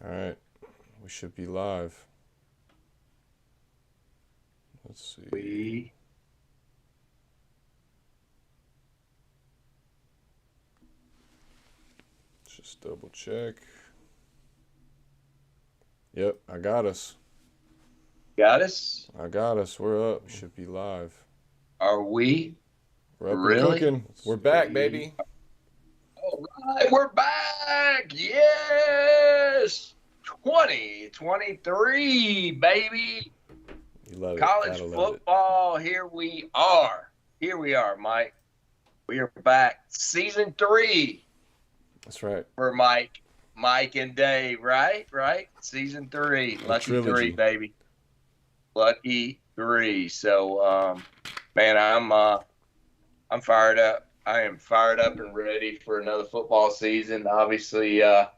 All right, we should be live. Let's see. We Just double check. Yep, I got us. got us. I got us. We're up. Should be live. Are we We're up and really? cooking. Let's We're back, see. baby. All right, we're back. Yes. 2023, baby. You love it. College Gotta love it. football. Here we are. Here we are, Mike. We are back. Season 3 That's right. for Mike and Dave, right? Right? Season 3. A Lucky 3, trilogy. baby. Lucky 3. So man, I'm fired up. I am fired up and ready for another football season. Obviously, a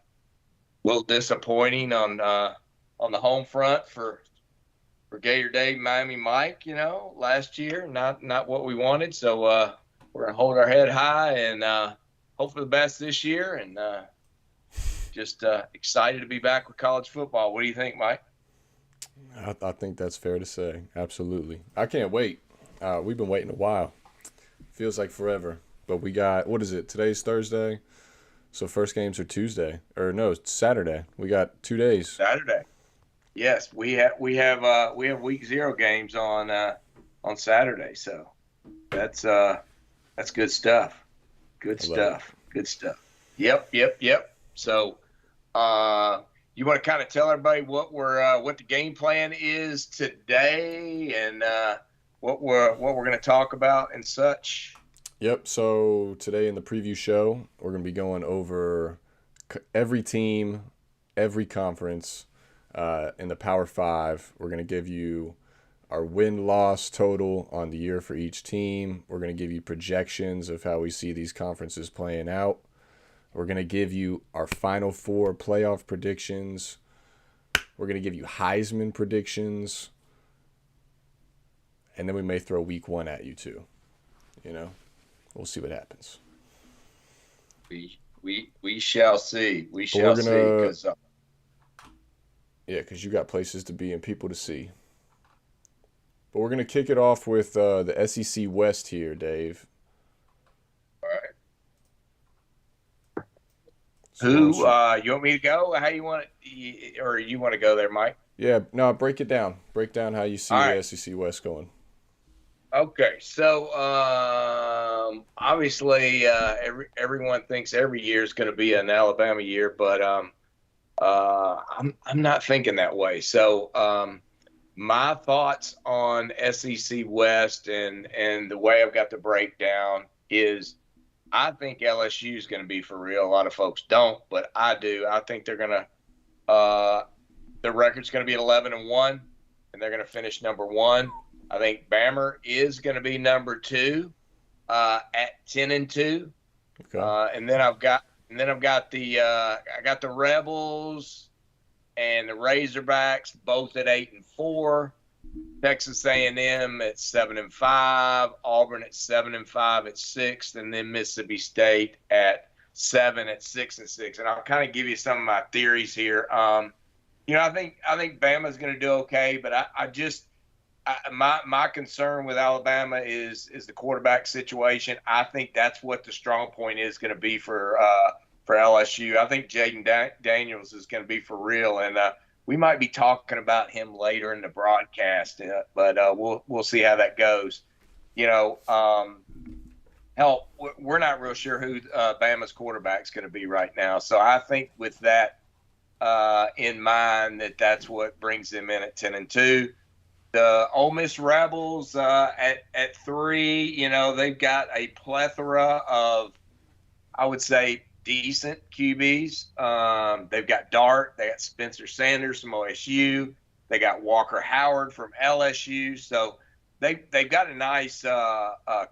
little disappointing on the home front for Gator Dave, Miami Mike. Last year, not what we wanted. So we're gonna hold our head high and hope for the best this year. And just excited to be back with college football. What do you think, Mike? I think that's fair to say. Absolutely. I can't wait. We've been waiting a while. Feels like forever. But we got, what is it? Today's Thursday. So first games are Tuesday. Or no, it's Saturday. We got 2 days. Saturday. Yes, we have week 0 games on Saturday. So that's good stuff. Good I love it. stuff. Good stuff. Yep. So, you want to kind of tell everybody what the game plan is today and what we're going to talk about and such. Yep. So today in the preview show, we're going to be going over every team, every conference in the Power Five. We're going to give you our win-loss total on the year for each team. We're going to give you projections of how we see these conferences playing out. We're going to give you our Final Four playoff predictions. We're going to give you Heisman predictions. And then we may throw week 1 at you too. You know, we'll see what happens. We shall see. We But we're shall see. gonna, Because yeah, because you got places to be and people to see. But we're gonna kick it off with the SEC West here, Dave. all right. So why don't Who you? you want me to go? How you want it, or you want to go there, Mike? Yeah, no, break it down. Break down how you All see the right. SEC West going. Okay, so obviously everyone thinks every year is going to be an Alabama year, but I'm not thinking that way. So my thoughts on SEC West and the way I've got the breakdown is I think LSU is going to be for real. A lot of folks don't, but I do. I think they're going to the record's going to be at 11-1, and they're going to finish number 1. I think Bammer is going to be number 2 at 10-2, Okay. and then I've got the Rebels and the Razorbacks both at 8-4. Texas A&M at 7-5, Auburn at 7-5 at 6th, and then Mississippi State at 7 at 6-6. And I'll kind of give you some of my theories here. I think Bama's going to do okay, but my concern with Alabama is the quarterback situation. I think that's what the strong point is going to be for LSU. I think Jaden Daniels is going to be for real, and we might be talking about him later in the broadcast, but we'll see how that goes. Hell, we're not real sure who Bama's quarterback's going to be right now. So I think with that in mind, that's what brings them in at 10-2. The Ole Miss Rebels at 3, they've got a plethora of, I would say, decent QBs. They've got Dart, they got Spencer Sanders from OSU, they got Walker Howard from LSU. So they've got a nice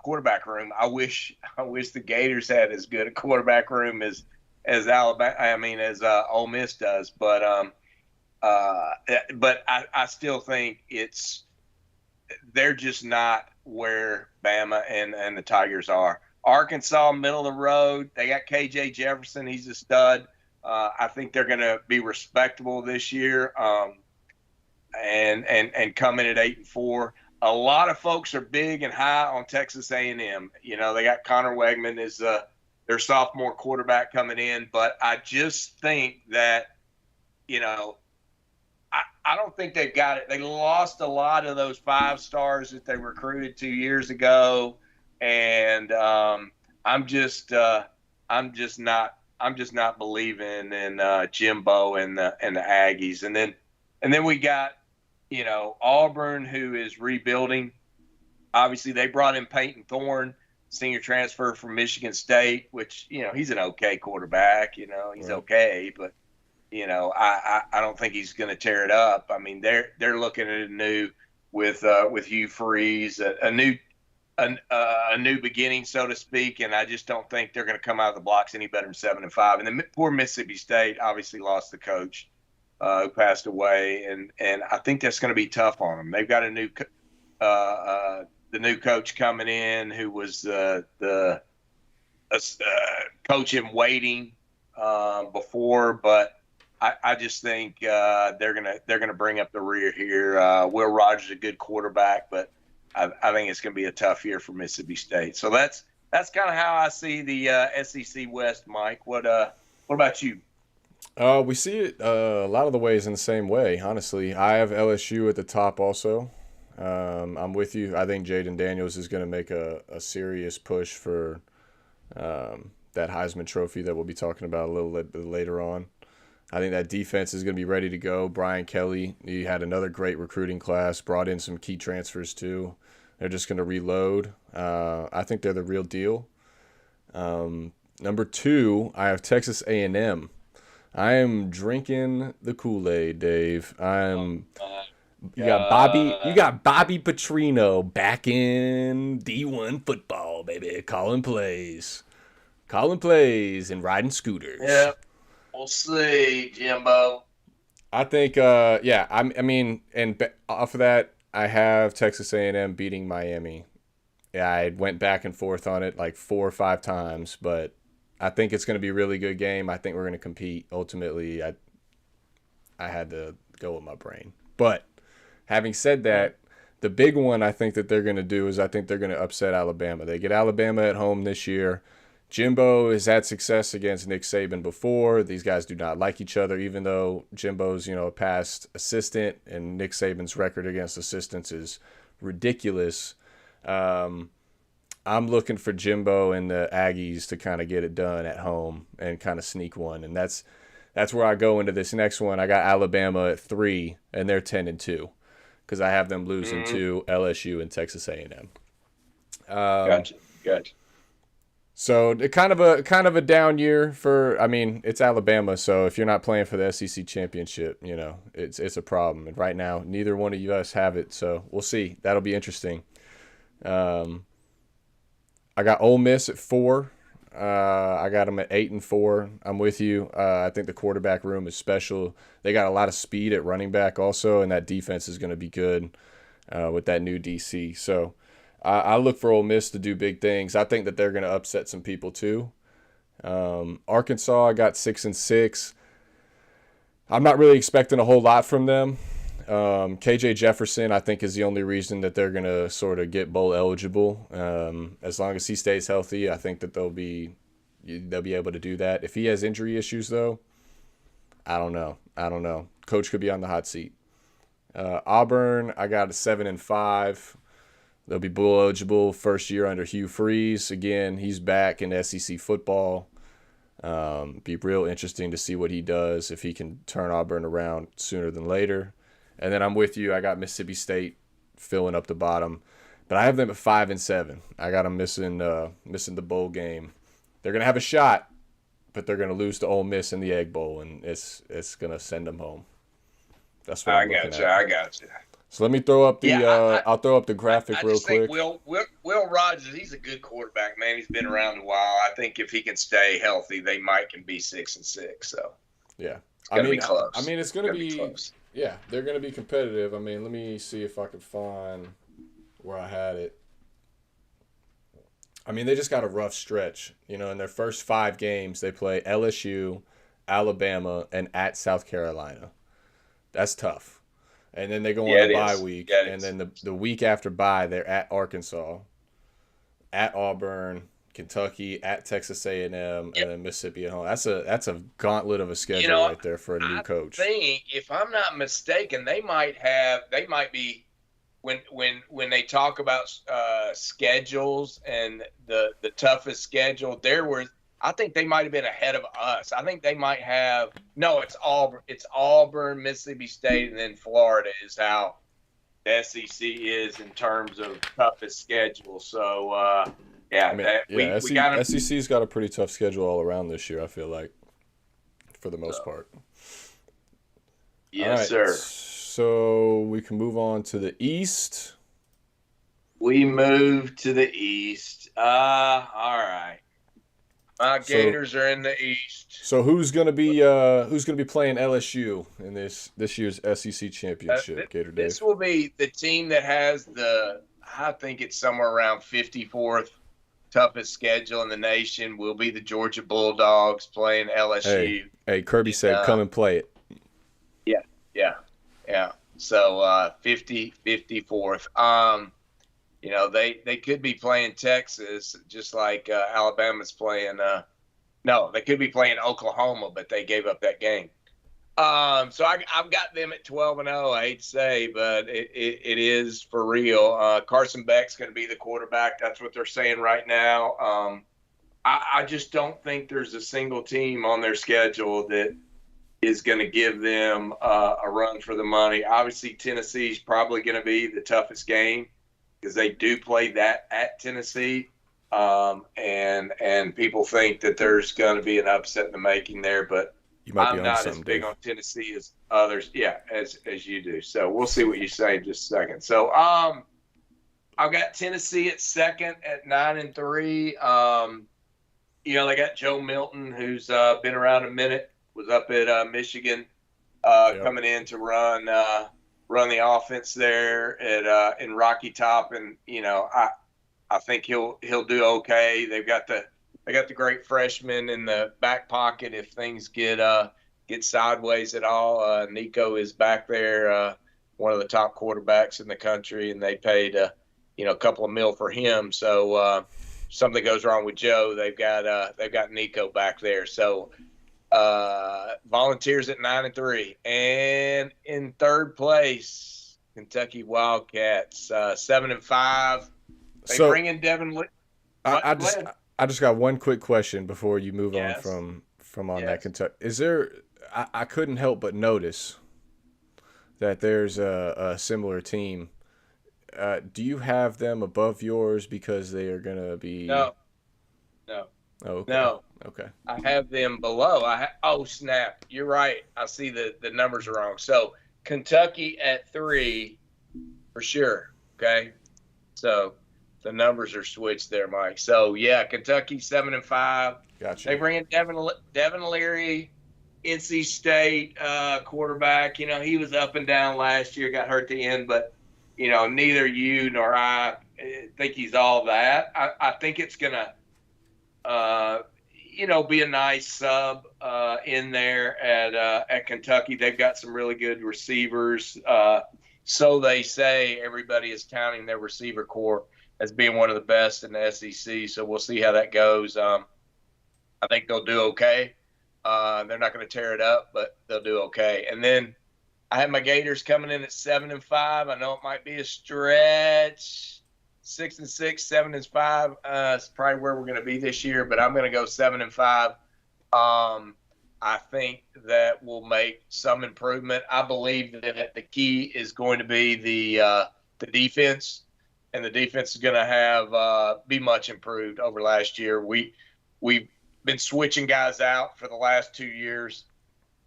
quarterback room. I wish the Gators had as good a quarterback room as Alabama. I mean, as Ole Miss does, but I still think they're just not where Bama and the Tigers are. Arkansas, middle of the road. They got KJ Jefferson. He's a stud. I think they're going to be respectable this year, and come in at 8-4. A lot of folks are big and high on Texas A&M. You know, they got Connor Wegman as their sophomore quarterback coming in, but I just think that, you know, I don't think they've got it. They lost a lot of those 5 stars that they recruited 2 years ago, and I'm just not believing in Jimbo and the Aggies. And then we got, you know, Auburn, who is rebuilding. Obviously, they brought in Peyton Thorne, senior transfer from Michigan State, which, you know, he's an okay quarterback. You know, he's okay, but you know, I don't think he's going to tear it up. I mean, they're looking at a new with Hugh Freeze, a new beginning, so to speak. And I just don't think they're going to come out of the blocks any better than 7-5. And then poor Mississippi State obviously lost the coach who passed away, and I think that's going to be tough on them. They've got a new the new coach coming in who was the coach in waiting before, but I just think they're gonna bring up the rear here. Will Rogers is a good quarterback, but I think it's gonna be a tough year for Mississippi State. So that's kind of how I see the SEC West, Mike. What about you? We see it a lot of the ways in the same way. Honestly, I have LSU at the top also. I'm with you. I think Jaden Daniels is going to make a serious push for that Heisman Trophy that we'll be talking about a little later on. I think that defense is going to be ready to go. Brian Kelly, he had another great recruiting class, brought in some key transfers too. They're just going to reload. I think they're the real deal. Number 2, I have Texas A&M. I am drinking the Kool-Aid, Dave. You got Bobby Petrino back in D1 football, baby. Calling plays and riding scooters. Yeah, we'll see, Jimbo. I think, I mean, and off of that, I have Texas A&M beating Miami. Yeah, I went back and forth on it like 4 or 5 times, but I think it's going to be a really good game. I think we're going to compete. Ultimately, I had to go with my brain. But having said that, the big one I think that they're going to do is I think they're going to upset Alabama. They get Alabama at home this year. Jimbo has had success against Nick Saban before. These guys do not like each other, even though Jimbo's, you know, a past assistant, and Nick Saban's record against assistants is ridiculous. I'm looking for Jimbo and the Aggies to kind of get it done at home and kind of sneak one, and that's where I go into this next one. I got Alabama at 3, and they're 10-2 because I have them losing to LSU and Texas A&M. Gotcha. So kind of a down year for. I mean, it's Alabama, so if you're not playing for the SEC championship, you know it's a problem. And right now, neither one of us have it, so we'll see. That'll be interesting. I got Ole Miss at 4. I got them at 8-4. I'm with you. I think the quarterback room is special. They got a lot of speed at running back also, and that defense is going to be good with that new DC. So I look for Ole Miss to do big things. I think that they're going to upset some people too. Arkansas, I got 6-6. I'm not really expecting a whole lot from them. KJ Jefferson, I think, is the only reason that they're going to sort of get bowl eligible. As long as he stays healthy, I think that they'll be able to do that. If he has injury issues, though, I don't know. Coach could be on the hot seat. Auburn, I got a 7-5. They'll be bowl eligible first year under Hugh Freeze. Again, he's back in SEC football. Be real interesting to see what he does, if he can turn Auburn around sooner than later. And then I'm with you. I got Mississippi State filling up the bottom, but I have them at 5-7. I got them missing the bowl game. They're gonna have a shot, but they're gonna lose to Ole Miss in the Egg Bowl, and it's gonna send them home. That's what I'm looking at. I got you. So let me throw up the. I'll throw up the graphic real quick. Will Rogers, he's a good quarterback, man. He's been around a while. I think if he can stay healthy, they can be 6-6. So yeah, it's gonna be close. I mean, it's gonna be close. Yeah, they're going to be competitive. I mean, let me see if I can find where I had it. I mean, they just got a rough stretch. You know, in their first 5 games, they play LSU, Alabama, and at South Carolina. That's tough. And then they go on Yeah, a it bye is. week, Yeah, it and is. then the week after bye, they're at Arkansas, at Auburn, Kentucky, at Texas A&M, and Yeah, then Mississippi at home. That's a gauntlet of a you schedule know, right there for a new I coach. think if I'm not mistaken, they might be when they talk about schedules and the toughest schedule. I think they might have been ahead of us. I think they might have. No, it's Auburn, Mississippi State, and then Florida is how the SEC is in terms of toughest schedule. So I yeah, mean, that yeah, we got them. SEC's got a pretty tough schedule all around this year, I feel like, for the most So part. All yes, right, sir. so we can move on to the East. We moved to the East. All right. My So Gators are in the East. So who's gonna be playing LSU in this year's SEC championship, Gator This Dave? will be the team that has I think it's somewhere around 54th toughest schedule in the nation. Will be the Georgia Bulldogs playing Hey, LSU. hey, Kirby And, said, come and play it. yeah, yeah, yeah. So 54th. They could be playing Texas just like Alabama's playing. No, they could be playing Oklahoma, but they gave up that game. So I've got them at 12-0. I hate to say, but it is for real. Carson Beck's going to be the quarterback. That's what they're saying right now. I just don't think there's a single team on their schedule that is going to give them a run for the money. Obviously, Tennessee's probably going to be the toughest game because they do play that at Tennessee. And people think that there's going to be an upset in the making there, but You might be I'm onto not as something, big Dave. on Tennessee as others. Yeah, as you do. So we'll see what you say in just a second. So I've got Tennessee at second at 9-3. They got Joe Milton, who's been around a minute, was up at Michigan, Yep. coming in to run the offense there at in Rocky Top, and I think he'll do okay. They got the great freshman in the back pocket if things get sideways at all. Nico is back there, one of the top quarterbacks in the country, and they paid a couple of mil for him. So something goes wrong with Joe, they've got Nico back there. So Volunteers at 9-3, and in third place, Kentucky Wildcats 7-5. They So bring in Devin. I, What? I Go just ahead. I just got one quick question before you move on Yes. from on that Yes. Kentucky. Is there? I couldn't help but notice that there's a similar team. Do you have them above yours because they are gonna be? No. No. Oh, okay, No. okay. I have them below. Oh snap! You're right. I see the numbers are wrong. So Kentucky at 3 for sure. Okay. So the numbers are switched there, Mike. So yeah, Kentucky 7-5. Gotcha. They bring in Devin Leary, NC State quarterback. He was up and down last year, got hurt at the end, but neither you nor I think he's all that. I think it's gonna be a nice sub in there at Kentucky. They've got some really good receivers. So they say. Everybody is counting their receiver core as being one of the best in the SEC. So we'll see how that goes. I think they'll do okay. They're not going to tear it up, but they'll do okay. And then I have my Gators coming in at 7-5. I know it might be a stretch. 6-6, 7-5. It's probably where we're going to be this year, but I'm going to go 7-5. I think that will make some improvement. I believe that the key is going to be the defense, and the defense is going to be much improved over last year. We've been switching guys out for the last 2 years,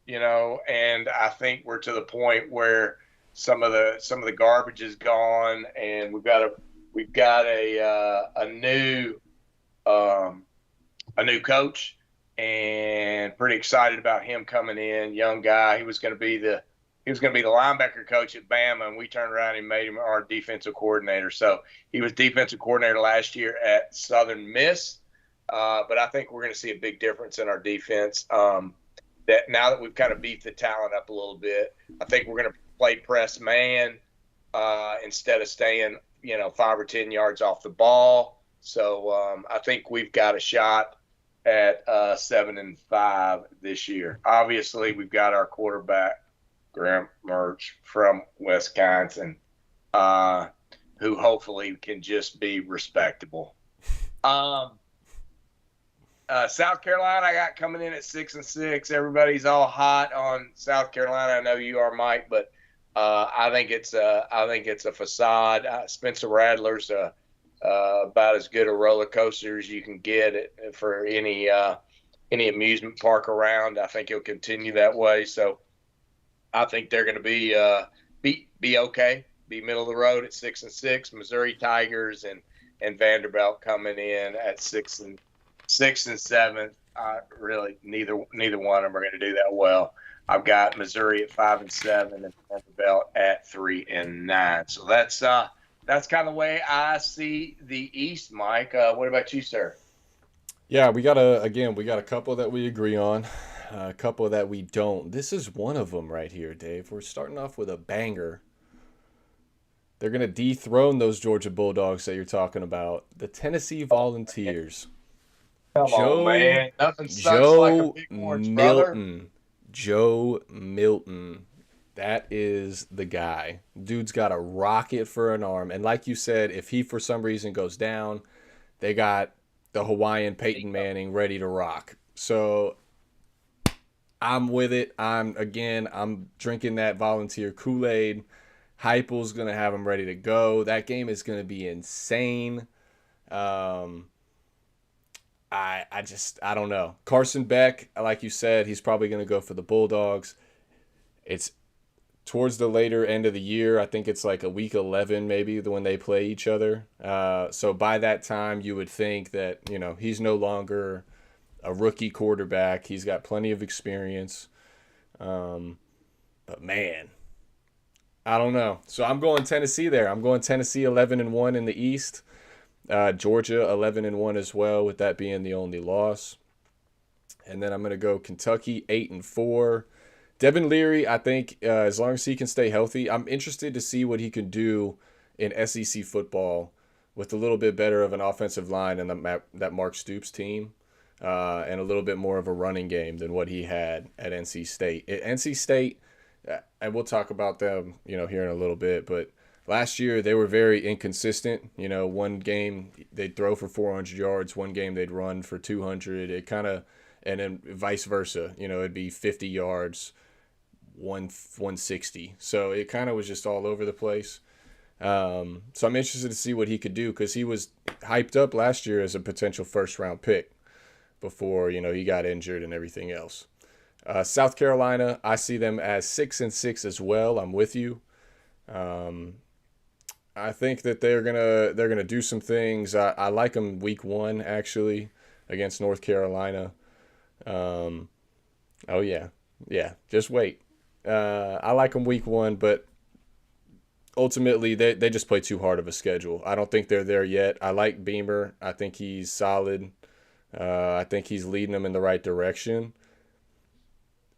and I think we're to the point where some of the garbage is gone, and we've got a new coach, and pretty excited about him coming in. Young guy. He was going to be the linebacker coach at Bama, and we turned around and made him our defensive coordinator. So he was defensive coordinator last year at Southern Miss, but I think we're going to see a big difference in our defense. that now that we've kind of beefed the talent up a little bit, I think we're going to play press man instead of staying, 5 or 10 yards off the ball. So I think we've got a shot at 7-5 this year. Obviously, we've got our quarterback, Graham Mertz from Wisconsin, who hopefully can just be respectable. South Carolina, I got coming in at 6-6. Everybody's all hot on South Carolina. I know you are, Mike, but I think it's a facade. Spencer Rattler's about as good a roller coaster as you can get for any amusement park around. I think he'll continue that way. So I think they're going to be okay, be middle of the road at 6-6. Missouri Tigers and Vanderbilt coming in at 6 and 7. Really, neither one of them are going to do that well. I've got Missouri at 5-7 and Vanderbilt at 3-9. So that's kind of the way I see the East, Mike. What about you, sir? Yeah, we got a couple that we agree on, a couple that we don't. This is one of them right here, Dave. We're starting off with a banger. They're going to dethrone those Georgia Bulldogs that you're talking about. The Tennessee Volunteers. Come on, man. Nothing sucks like a big orange, brother. Joe Milton. That is the guy. Dude's got a rocket for an arm. And like you said, if he for some reason goes down, they got the Hawaiian Peyton Manning ready to rock. So I'm with it. I'm drinking that Volunteer Kool-Aid. Heupel's going to have him ready to go. That game is going to be insane. I don't know. Carson Beck, like you said, he's probably going to go for the Bulldogs. It's towards the later end of the year. I think it's like a week 11 maybe when they play each other. So by that time, you would think that, he's no longer a rookie quarterback. He's got plenty of experience. But man, I don't know. So I'm going Tennessee there. I'm going Tennessee 11-1 in the East. Georgia 11-1 as well, with that being the only loss. And then I'm going to go Kentucky 8-4. Devin Leary, I think as long as he can stay healthy, I'm interested to see what he can do in SEC football with a little bit better of an offensive line and that Mark Stoops team, and a little bit more of a running game than what he had at NC State. At NC State, and we'll talk about them, here in a little bit, but last year they were very inconsistent. One game they'd throw for 400 yards, one game they'd run for 200. And then vice versa. It'd be 50 yards, 160. So it kind of was just all over the place. So I'm interested to see what he could do, because he was hyped up last year as a potential first-round pick before, he got injured and everything else. South Carolina, I see them as 6-6 as well. I'm with you. I think that they're gonna do some things. I like them week 1 actually against North Carolina. Oh yeah, just wait. I like them week 1, but ultimately they just play too hard of a schedule. I don't think they're there yet. I like Beamer. I think he's solid. I think he's leading them in the right direction.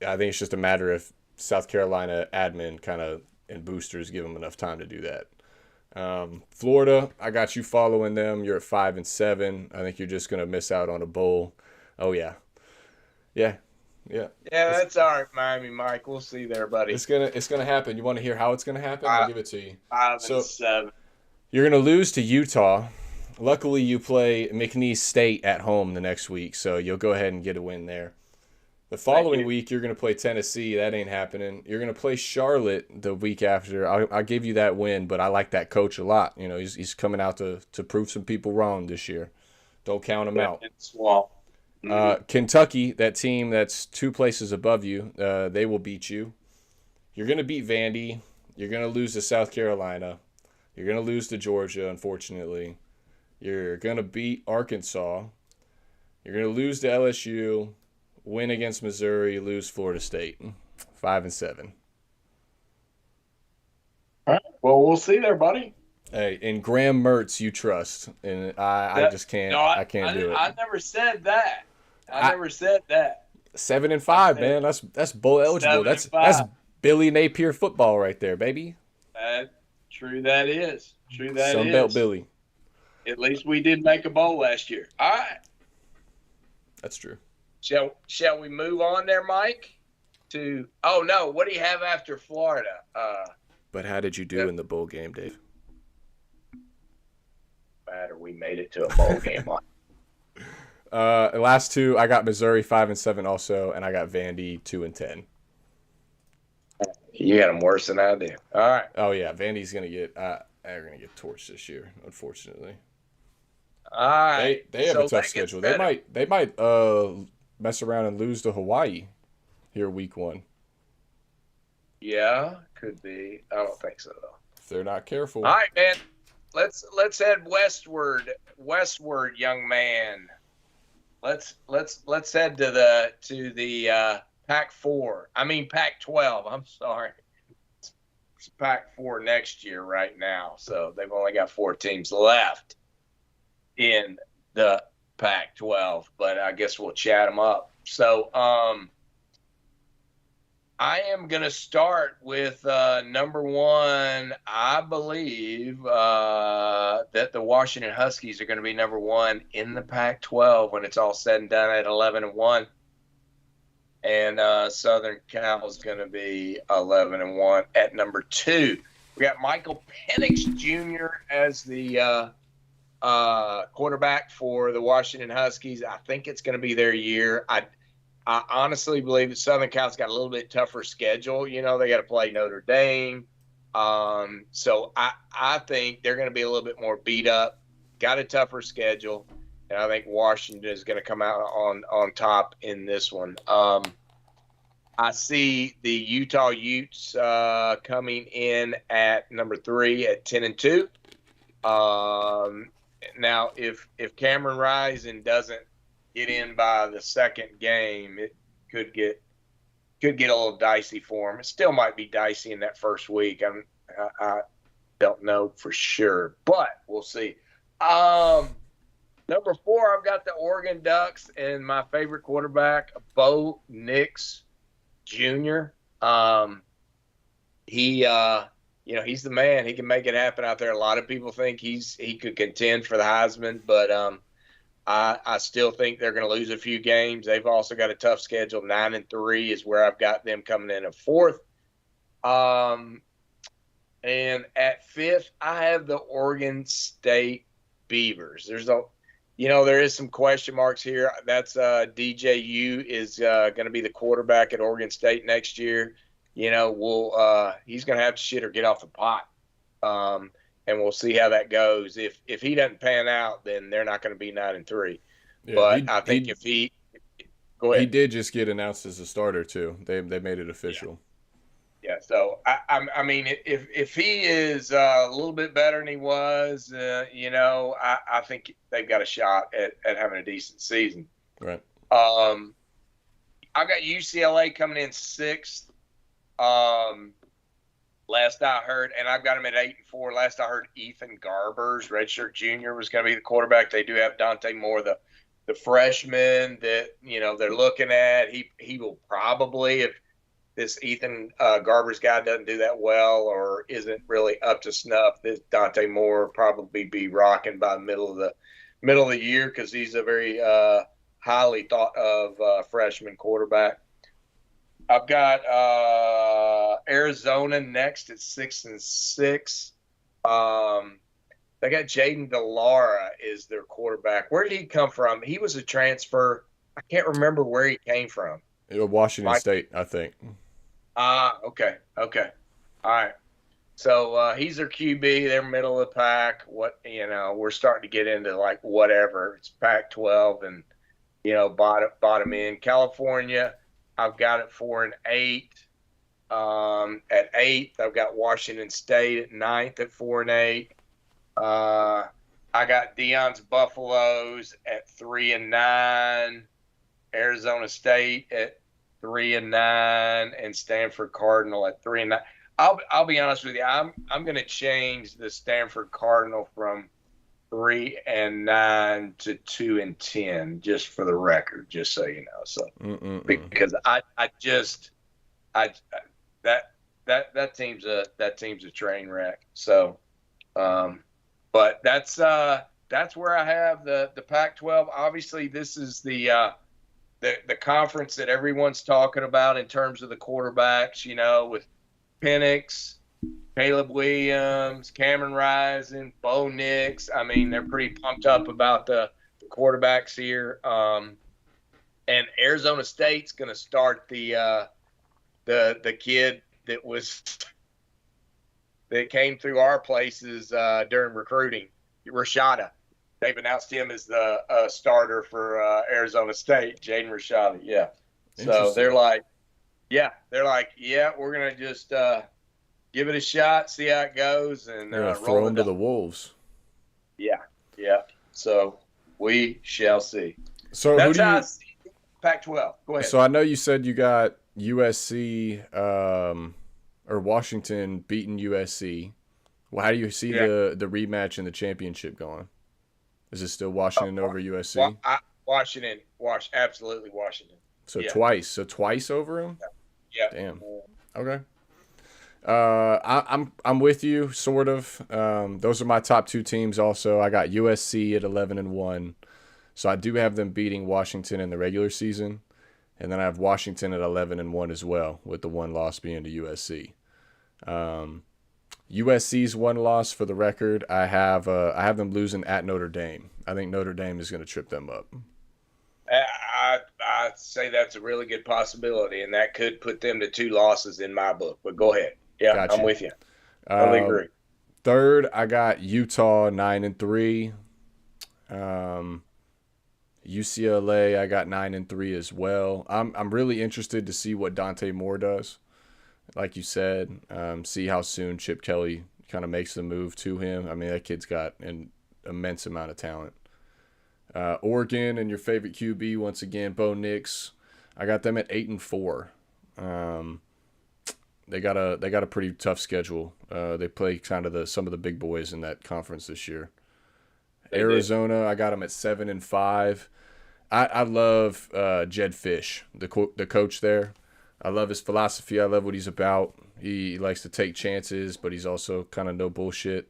I think it's just a matter of South Carolina admin and boosters give them enough time to do that. Florida, I got you following them. You're at 5-7. I think you're just gonna miss out on a bowl. Oh yeah. Yeah. That's all right, Miami, Mike. We'll see there, buddy. It's gonna happen. You want to hear how it's gonna happen? I'll give it to you. 5-7. You're gonna lose to Utah. Luckily, you play McNeese State at home the next week, so you'll go ahead and get a win there. The following week, you're going to play Tennessee. That ain't happening. You're going to play Charlotte the week after. I'll give you that win, but I like that coach a lot. He's coming out to prove some people wrong this year. Don't count him out. Kentucky, that team that's 2 places above you, they will beat you. You're going to beat Vandy. You're going to lose to South Carolina. You're going to lose to Georgia, unfortunately. You're going to beat Arkansas. You're going to lose to LSU. Win against Missouri, lose Florida State. 5-7. All right. Well, we'll see there, buddy. Hey, and Graham Mertz you trust, and I just can't. I can't do it. I never said that. I never said that. 7-5, man. That's bowl eligible. Seven and That's five. Billy Napier football right there, baby. True that is. True that Sunbelt is. Billy. At least we did make a bowl last year. All right. That's true. Shall we move on there, Mike? Oh no, what do you have after Florida? But how did you do in the bowl game, Dave? Matter, we made it to a bowl game. Last two, I got Missouri 5-7 also, and I got Vandy 2-10. You got them worse than I do. All right. Oh yeah, Vandy's gonna get they're gonna get torched this year, unfortunately. All right. They have a tough schedule. They might mess around and lose to Hawaii here week 1. Yeah, could be. I don't think so though. If they're not careful. All right, man. Let's head westward, young man. Let's head to the Pac-4. I mean Pac-12. I'm sorry. It's Pac-4 next year right now, so they've only got 4 teams left in the Pac-12. But I guess we'll chat them up. So, I am going to start with number 1. I believe that the Washington Huskies are going to be number 1 in the Pac-12 when it's all said and done at 11-1. And Southern Cal is going to be 11-1 at number 2. We got Michael Penix Jr. as the quarterback for the Washington Huskies. I think it's going to be their year. I honestly believe that Southern Cal's got a little bit tougher schedule. You know, they got to play Notre Dame. So I think they're going to be a little bit more beat up, got a tougher schedule, and I think Washington is going to come out on top in this one. I see the Utah Utes coming in at number 3 at 10-2. Now, if Cameron Rising doesn't get in by the second game, it could get a little dicey for him. It still might be dicey in that first week. I don't know for sure, but we'll see. Number 4, I've got the Oregon Ducks and my favorite quarterback, Bo Nix Jr. He's the man. He can make it happen out there. A lot of people think he could contend for the Heisman, but I still think they're going to lose a few games. They've also got a tough schedule. 9-3 is where I've got them coming in at 4th. And at 5th, I have the Oregon State Beavers. There is some question marks here. That's DJU is going to be the quarterback at Oregon State next year. He's going to have to shit or get off the pot. And we'll see how that goes. If he doesn't pan out, then they're not going to be 9-3. Yeah, but I think if he go ahead. He did just get announced as a starter too. They made it official. Yeah. So I mean, if he is a little bit better than he was, I think they've got a shot at having a decent season. Right. I've got UCLA coming in 6th. Last I heard, and I've got him at 8-4. Last I heard, Ethan Garbers, redshirt junior, was going to be the quarterback. They do have Dante Moore, the freshman that they're looking at. He will probably, if this Ethan Garbers guy doesn't do that well or isn't really up to snuff, this Dante Moore will probably be rocking by the middle of the year because he's a very highly thought of freshman quarterback. I've got Arizona next at 6-6. They got Jaden DeLara is their quarterback. Where did he come from? He was a transfer. I can't remember where he came from. Washington State, I think. Okay. All right. So he's their QB. They're middle of the pack. We're starting to get into like whatever. It's Pac-12 and bottom end. California, I've got it 4-8. At 8th, I've got Washington State at 9th at 4-8. I got Deion's Buffaloes at 3-9. Arizona State at 3-9, and Stanford Cardinal at 3-9. I'll be honest with you. I'm going to change the Stanford Cardinal from 3-9 to 2-10, just for the record, just so you know. So because I that team's a train wreck. So, but that's where I have the Pac-12. Obviously, this is the conference that everyone's talking about in terms of the quarterbacks. You know, with Penix, Caleb Williams, Cameron Rising, Bo Nix. I mean, they're pretty pumped up about the quarterbacks here. And Arizona State's going to start the kid that came through our places during recruiting, Rashada. They've announced him as the starter for Arizona State, Jaden Rashada. Yeah. So they're like, we're going to just give it a shot, see how it goes, and throw him to the wolves. Yeah. So we shall see. So that's how I see Pac-12. Go ahead. So I know you said you got USC or Washington beating USC. Well, how do you see the rematch in the championship going? Is it still Washington over USC? Absolutely Washington. So twice over him? Yeah. Damn. Okay. I'm with you, sort of. Those are my top two teams. Also, I got USC at 11-1, so I do have them beating Washington in the regular season, and then I have Washington at 11-1 as well, with the one loss being to USC. USC's one loss, for the record, I have them losing at Notre Dame. I think Notre Dame is going to trip them up. I'd say that's a really good possibility, and that could put them to 2 losses in my book. But go ahead. Yeah, gotcha. I'm with you. Totally agree. Third, I got Utah 9-3. UCLA, I got 9-3 as well. I'm really interested to see what Dante Moore does. Like you said, see how soon Chip Kelly kind of makes the move to him. I mean, that kid's got an immense amount of talent. Oregon and your favorite QB once again, Bo Nix. I got them at 8-4. They got a pretty tough schedule. They play kind of some of the big boys in that conference this year. Arizona, I got them at 7-5. I love Jed Fish, the coach there. I love his philosophy. I love what he's about. He likes to take chances, but he's also kind of no bullshit.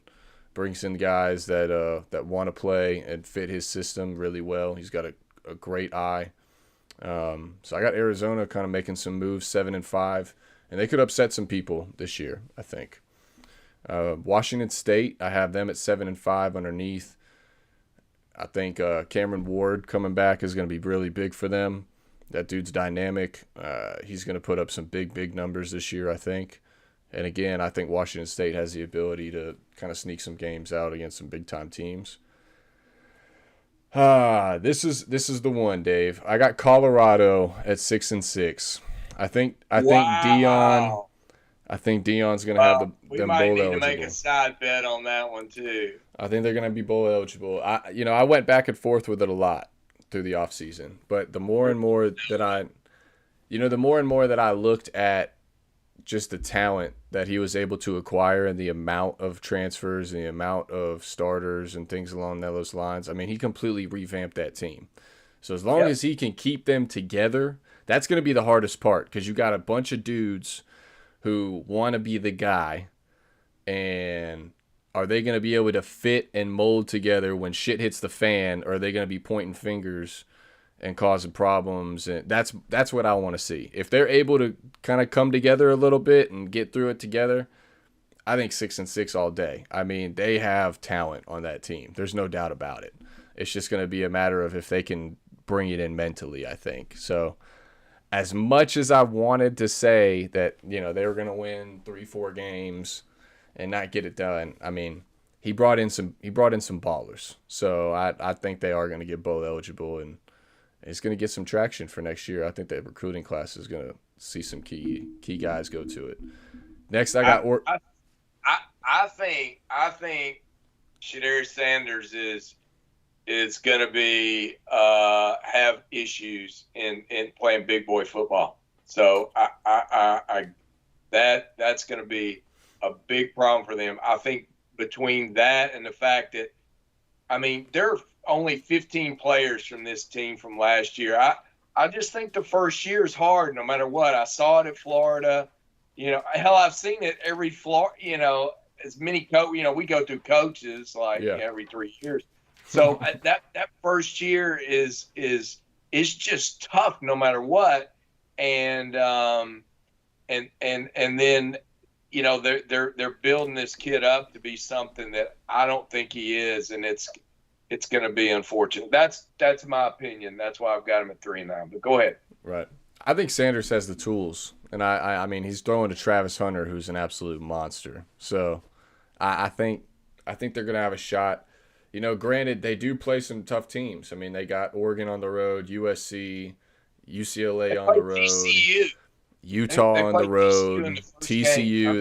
Brings in guys that want to play and fit his system really well. He's got a great eye. So I got Arizona kind of making some moves, 7-5, and they could upset some people this year, I think. Washington State, I have them at 7-5 underneath. I think Cameron Ward coming back is going to be really big for them. That dude's dynamic. He's going to put up some big numbers this year, I think. And again, I think Washington State has the ability to kind of sneak some games out against some big-time teams. This is the one, Dave. I got Colorado at 6-6. I think Dion. I think Dion's gonna have them bowl eligible. We might need to make a side bet on that one too. I think they're gonna be bowl eligible. I went back and forth with it a lot through the offseason, but the more and more that I looked at just the talent that he was able to acquire and the amount of transfers and the amount of starters and things along those lines, I mean, he completely revamped that team. So as long as he can keep them together, that's going to be the hardest part, because you got a bunch of dudes who want to be the guy, and are they going to be able to fit and mold together when shit hits the fan, or are they going to be pointing fingers and causing problems? And that's what I want to see. If they're able to kind of come together a little bit and get through it together, I think 6-6 all day. I mean, they have talent on that team. There's no doubt about it. It's just going to be a matter of if they can bring it in mentally, I think. So as much as I wanted to say that, they were going to win 3-4 games and not get it done, I mean, he brought in some ballers. So I think they are going to get bowl eligible, and it's going to get some traction for next year. I think that recruiting class is going to see some key guys go to it. Next, I got I think Shedeur Sanders is going to be have issues in playing big boy football. So that's going to be a big problem for them. I think between that and the fact that I mean, there are only 15 players from this team from last year. I just think the first year is hard no matter what. I saw it at Florida. Hell, I've seen it every as many we go through coaches like Yeah. every 3 years. So that first year is just tough no matter what. And and then they're building this kid up to be something that I don't think he is, and it's going to be unfortunate. That's my opinion. That's why I've got him at 3-9. But go ahead. Right. I think Sanders has the tools, and I mean he's throwing to Travis Hunter, who's an absolute monster. So I think they're gonna have a shot. Granted they do play some tough teams. I mean they got Oregon on the road, USC, They UCLA on play the road, TCU. They Utah on the play TCU in road, the first game. I TCU. mean,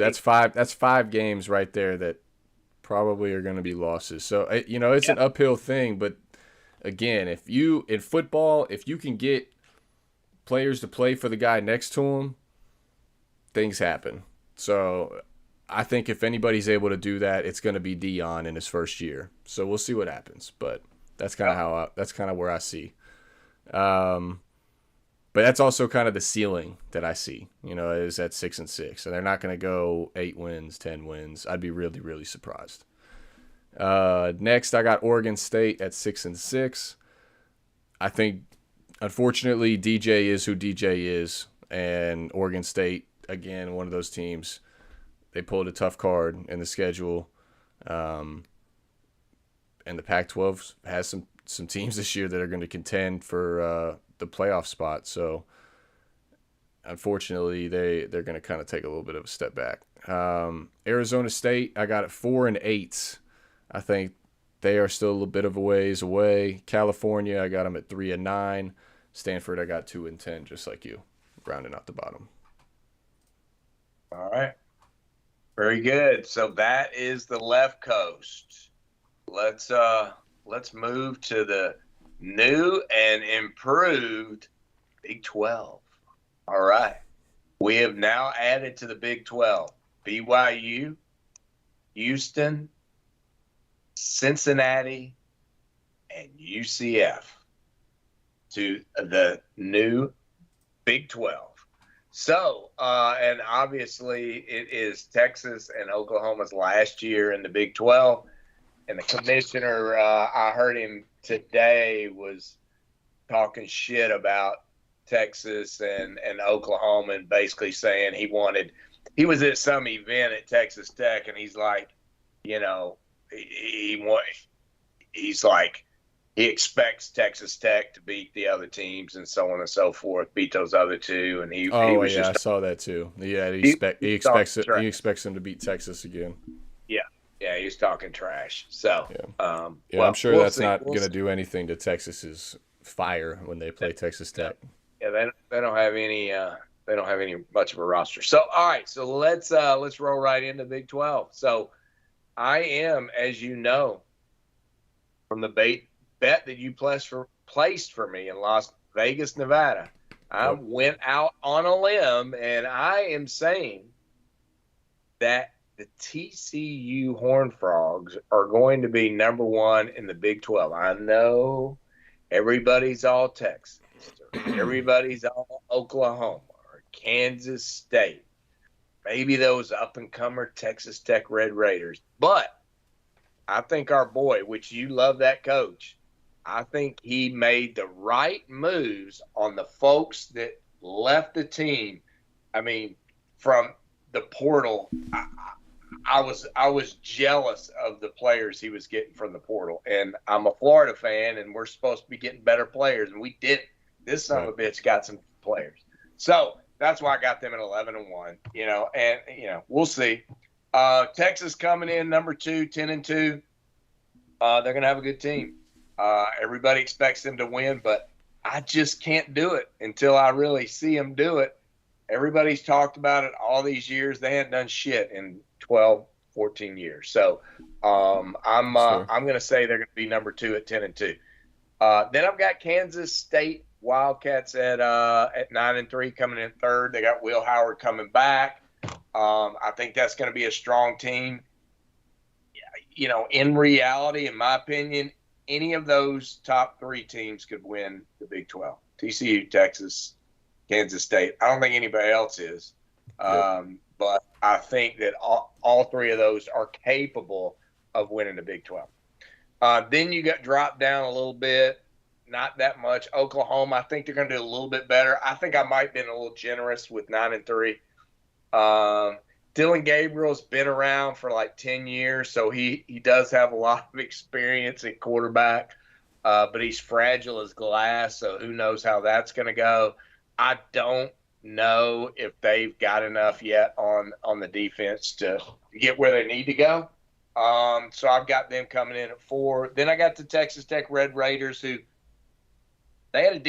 That's five games right there that probably are going to be losses. So it's an uphill thing, but again, if you in football, if you can get players to play for the guy next to him, things happen. So I think if anybody's able to do that, it's going to be Dion in his first year. So we'll see what happens, but that's kind of that's kind of where I see. But that's also kind of the ceiling that I see, is at 6-6. And they're not going to go 8 wins, 10 wins. I'd be really, really surprised. Next, I got Oregon State at 6-6. I think, unfortunately, DJ is who DJ is. And Oregon State, again, one of those teams, they pulled a tough card in the schedule. And the Pac-12 has some teams this year that are going to contend for the playoff spot. So unfortunately they're going to kind of take a little bit of a step back. Arizona State, I got it 4-8. I think they are still a little bit of a ways away. California, I got them at 3-9. Stanford, I got 2-10, just like you, rounding out the bottom. All right, very good. So that is the left coast. Let's move to the new and improved Big 12. All right. We have now added to the Big 12 BYU, Houston, Cincinnati, and UCF to the new Big 12. So, and obviously it is Texas and Oklahoma's last year in the Big 12. And the commissioner, I heard him today, was talking shit about Texas and Oklahoma, and basically saying he was at some event at Texas Tech, and he's like, he's like, he expects Texas Tech to beat the other teams and so on and so forth, beat those other two, and he was I just saw that too. Yeah, he expects them to beat Texas again. Yeah, he was talking trash. So, I'm sure that's not going to do anything to Texas's fire when they play Texas Tech. Yeah, they don't have any much of a roster. So, all right, so let's roll right into Big 12. So, I am, as you know, from the bet that you placed for me in Las Vegas, Nevada, I went out on a limb, and I am saying that the TCU Horned Frogs are going to be number one in the Big 12. I know everybody's all Texas, or everybody's all Oklahoma, or Kansas State, maybe those up-and-comer Texas Tech Red Raiders. But I think our boy, which you love that coach, I think he made the right moves on the folks that left the team. I mean, from the portal, I was jealous of the players he was getting from the portal. And I'm a Florida fan, and we're supposed to be getting better players, and we didn't. This son of a bitch got some players. So that's why I got them at 11-1, and we'll see. Texas coming in number 2, 10-2. They're going to have a good team. Everybody expects them to win, but I just can't do it until I really see them do it. Everybody's talked about it all these years. They hadn't done shit in 12, 14 years. So I'm going to say they're going to be number 2 at 10-2. Then I've got Kansas State Wildcats at 9-3 coming in third. They got Will Howard coming back. I think that's going to be a strong team. in reality, in my opinion, any of those top three teams could win the Big 12. TCU, Texas, Kansas State. I don't think anybody else is. Yep. But I think that all three of those are capable of winning the Big 12. Then you got dropped down a little bit, not that much. Oklahoma, I think they're going to do a little bit better. I think I might have been a little generous with 9-3. Dylan Gabriel's been around for like 10 years, so he does have a lot of experience at quarterback, but he's fragile as glass, so who knows how that's going to go. I don't know if they've got enough yet on the defense to get where they need to go. So I've got them coming in at 4. Then I got the Texas Tech Red Raiders, who they had a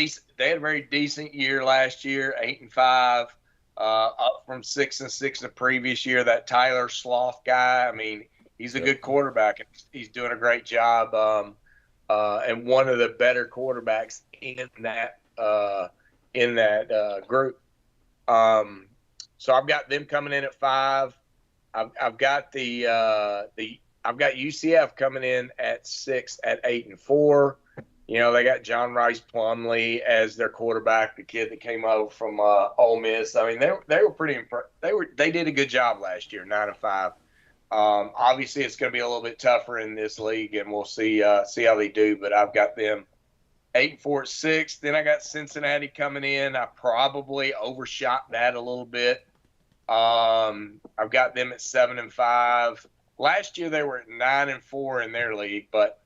very decent year last year, 8-5. Up from 6-6 the previous year. That Tyler Sloth guy, I mean, he's a good quarterback, and he's doing a great job. And one of the better quarterbacks in that group. So I've got them coming in at 5. I've got I've got UCF coming in at 6 at 8-4. They got John Rice Plumlee as their quarterback, the kid that came over from Ole Miss. I mean, they were pretty impressed. They did a good job last year, 9-5. Obviously, it's going to be a little bit tougher in this league, and we'll see how they do. But I've got them 8-4 at 6. Then I got Cincinnati coming in. I probably overshot that a little bit. I've got them at 7-5. Last year they were at 9-4 in their league, but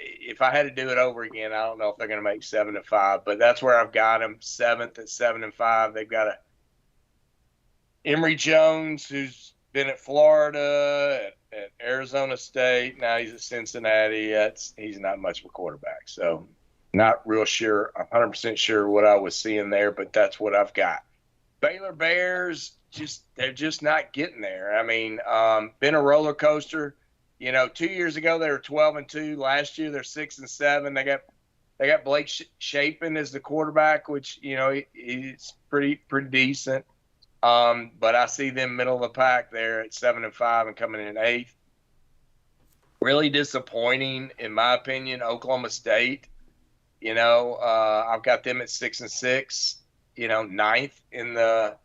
if I had to do it over again, I don't know if they're going to make 7-5, but that's where I've got them, 7th at 7-5. They've got Emory Jones, who's been at Florida, at Arizona State. Now he's at Cincinnati. He's not much of a quarterback, so not real sure, 100% sure what I was seeing there, but that's what I've got. Baylor Bears, they're just not getting there. I mean, been a roller coaster. 2 years ago they were 12-2. Last year they're 6-7. They got Blake Shapen as the quarterback, which he's pretty decent. But I see them middle of the pack there at 7-5 and coming in 8th. Really disappointing in my opinion. Oklahoma State. I've got them at 6-6. 9th in the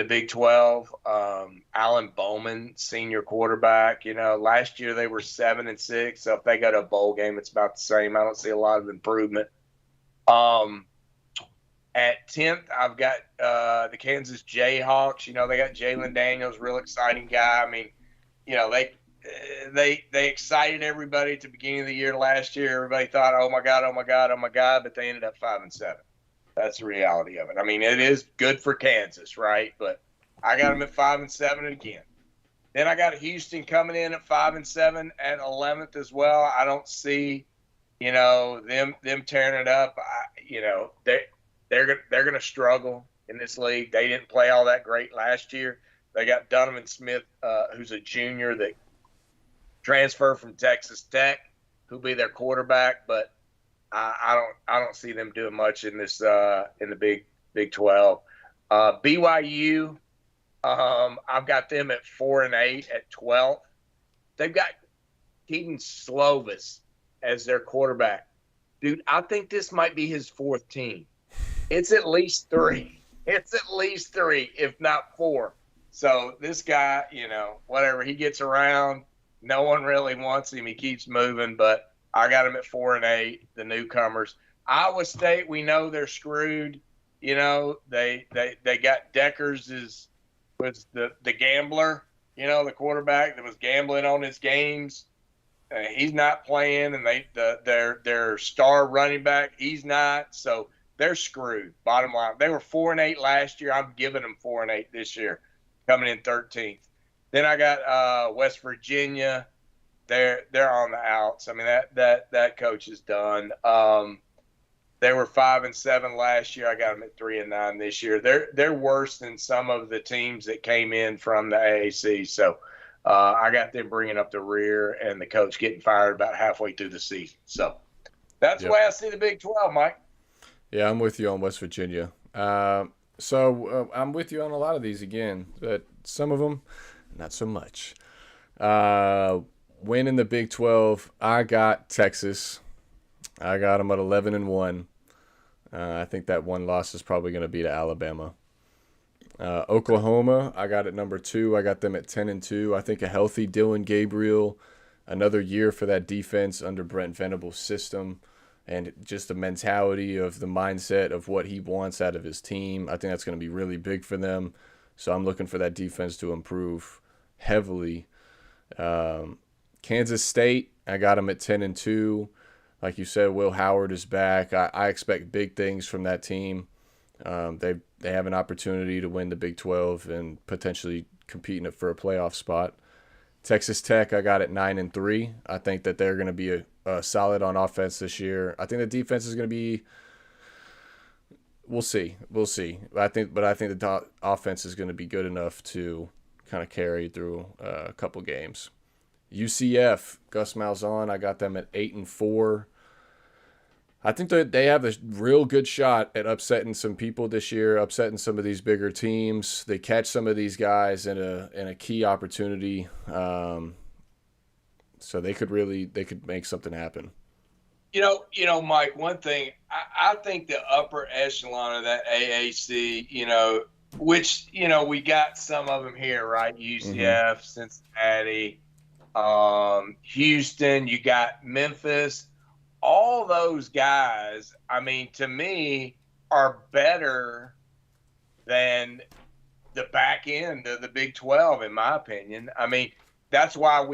Big 12. Alan Bowman, senior quarterback. Last year they were 7-6. So if they go to a bowl game, it's about the same. I don't see a lot of improvement. At 10th, I've got the Kansas Jayhawks. They got Jalen Daniels, real exciting guy. I mean, they excited everybody at the beginning of the year last year. Everybody thought, oh my God, but they ended up 5-7. That's the reality of it. I mean, it is good for Kansas, right? But I got them at 5-7 again. Then I got Houston coming in at 5-7 at 11th as well. I don't see, them tearing it up. They're gonna struggle in this league. They didn't play all that great last year. They got Donovan Smith, who's a junior that transferred from Texas Tech, who'll be their quarterback, but I don't see them doing much in this in the Big 12. BYU, I've got them at 4-8 at 12th. They've got Keaton Slovis as their quarterback. Dude, I think this might be his 4th team. It's at least 3. It's at least 3, if not 4. So this guy, whatever, he gets around. No one really wants him. He keeps moving, but I got them at 4-8, the newcomers. Iowa State, we know they're screwed. They got Deckers was the gambler, the quarterback that was gambling on his games. He's not playing, and their star running back, he's not. So they're screwed. Bottom line, they were 4-8 last year. I'm giving them 4-8 this year, coming in 13th. Then I got West Virginia. They're on the outs. I mean, that coach is done. They were 5-7 last year. I got them at 3-9 this year. They're worse than some of the teams that came in from the AAC. So I got them bringing up the rear, and the coach getting fired about halfway through the season. So that's the way I see the Big 12, Mike. Yeah, I'm with you on West Virginia. So I'm with you on a lot of these again, but some of them, not so much. Uh, Win in the Big 12. I got Texas. I got them at 11-1. I think that one loss is probably going to be to Alabama. Oklahoma, I got at number 2. I got them at 10-2. I think a healthy Dylan Gabriel, another year for that defense under Brent Venables' system, and just the mentality of the mindset of what he wants out of his team. I think that's going to be really big for them. So I'm looking for that defense to improve heavily. Kansas State, I got them at 10-2. Like you said, Will Howard is back. I expect big things from that team. They have an opportunity to win the Big 12 and potentially competing for a playoff spot. Texas Tech, I got at 9-3. I think that they're going to be a solid on offense this year. I think the defense is going to be. We'll see. I think the offense is going to be good enough to kind of carry through a couple games. UCF, Gus Malzahn, I got them at 8-4. I think that they have a real good shot at upsetting some people this year, upsetting some of these bigger teams. They catch some of these guys in a key opportunity, so they could make something happen. Mike, one thing, I think the upper echelon of that AAC, which, we got some of them here, right? UCF, Cincinnati, Houston, you got Memphis. All those guys, I mean, to me, are better than the back end of the Big 12, in my opinion. I mean, that's why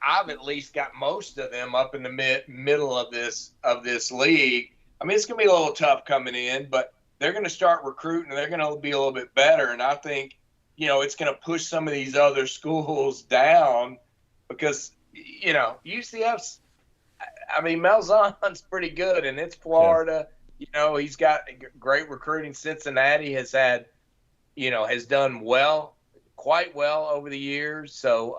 I've at least got most of them up in the middle of this league. I mean, it's going to be a little tough coming in, but they're going to start recruiting, and they're going to be a little bit better. And I think, it's going to push some of these other schools down because, UCF's, I mean, Malzahn's pretty good, and it's Florida. Yeah. He's got great recruiting. Cincinnati has had, has done quite well over the years. So,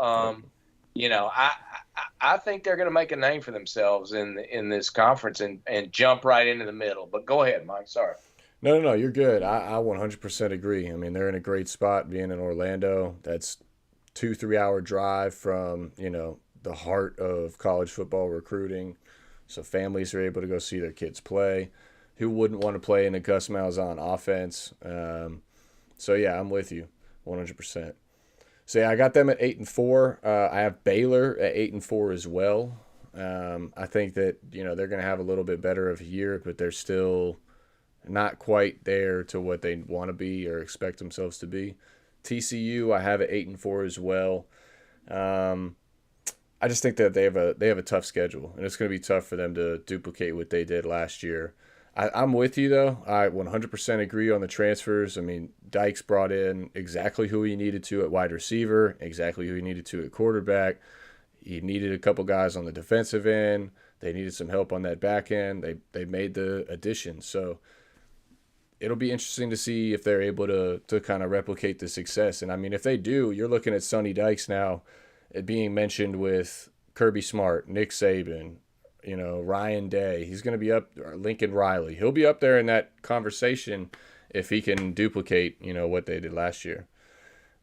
I think they're going to make a name for themselves in this conference and jump right into the middle. But go ahead, Mike. Sorry. No, you're good. I 100% agree. I mean, they're in a great spot being in Orlando. That's 2-3 hour drive from, the heart of college football recruiting. So families are able to go see their kids play. Who wouldn't want to play in a Gus Malzahn offense? So, yeah, I'm with you 100%. So, yeah, I got them at 8-4. I have Baylor at 8-4 as well. I think that, they're going to have a little bit better of a year, but they're still not quite there to what they want to be or expect themselves to be. TCU, I have at 8-4 as well. I just think that they have a tough schedule, and it's going to be tough for them to duplicate what they did last year. I'm with you, though. I 100% agree on the transfers. I mean, Dykes brought in exactly who he needed to at wide receiver, exactly who he needed to at quarterback. He needed a couple guys on the defensive end. They needed some help on that back end. They made the addition. So it'll be interesting to see if they're able to kind of replicate the success. And, I mean, if they do, you're looking at Sonny Dykes now being mentioned with Kirby Smart, Nick Saban, Ryan Day. He's going to be up, or Lincoln Riley. He'll be up there in that conversation if he can duplicate, what they did last year.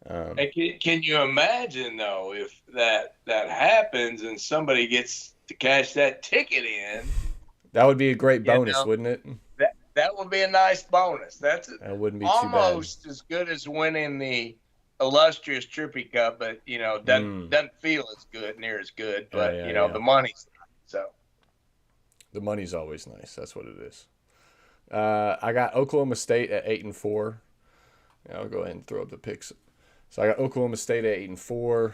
Can you imagine, though, if that happens and somebody gets to cash that ticket in? That would be a great bonus, wouldn't it? That would be a nice bonus. That wouldn't be almost too bad. As good as winning the illustrious Trippy Cup, but doesn't feel near as good. But the money's so. The money's always nice. That's what it is. I got Oklahoma State at 8-4. I'll go ahead and throw up the picks. So I got Oklahoma State at 8-4.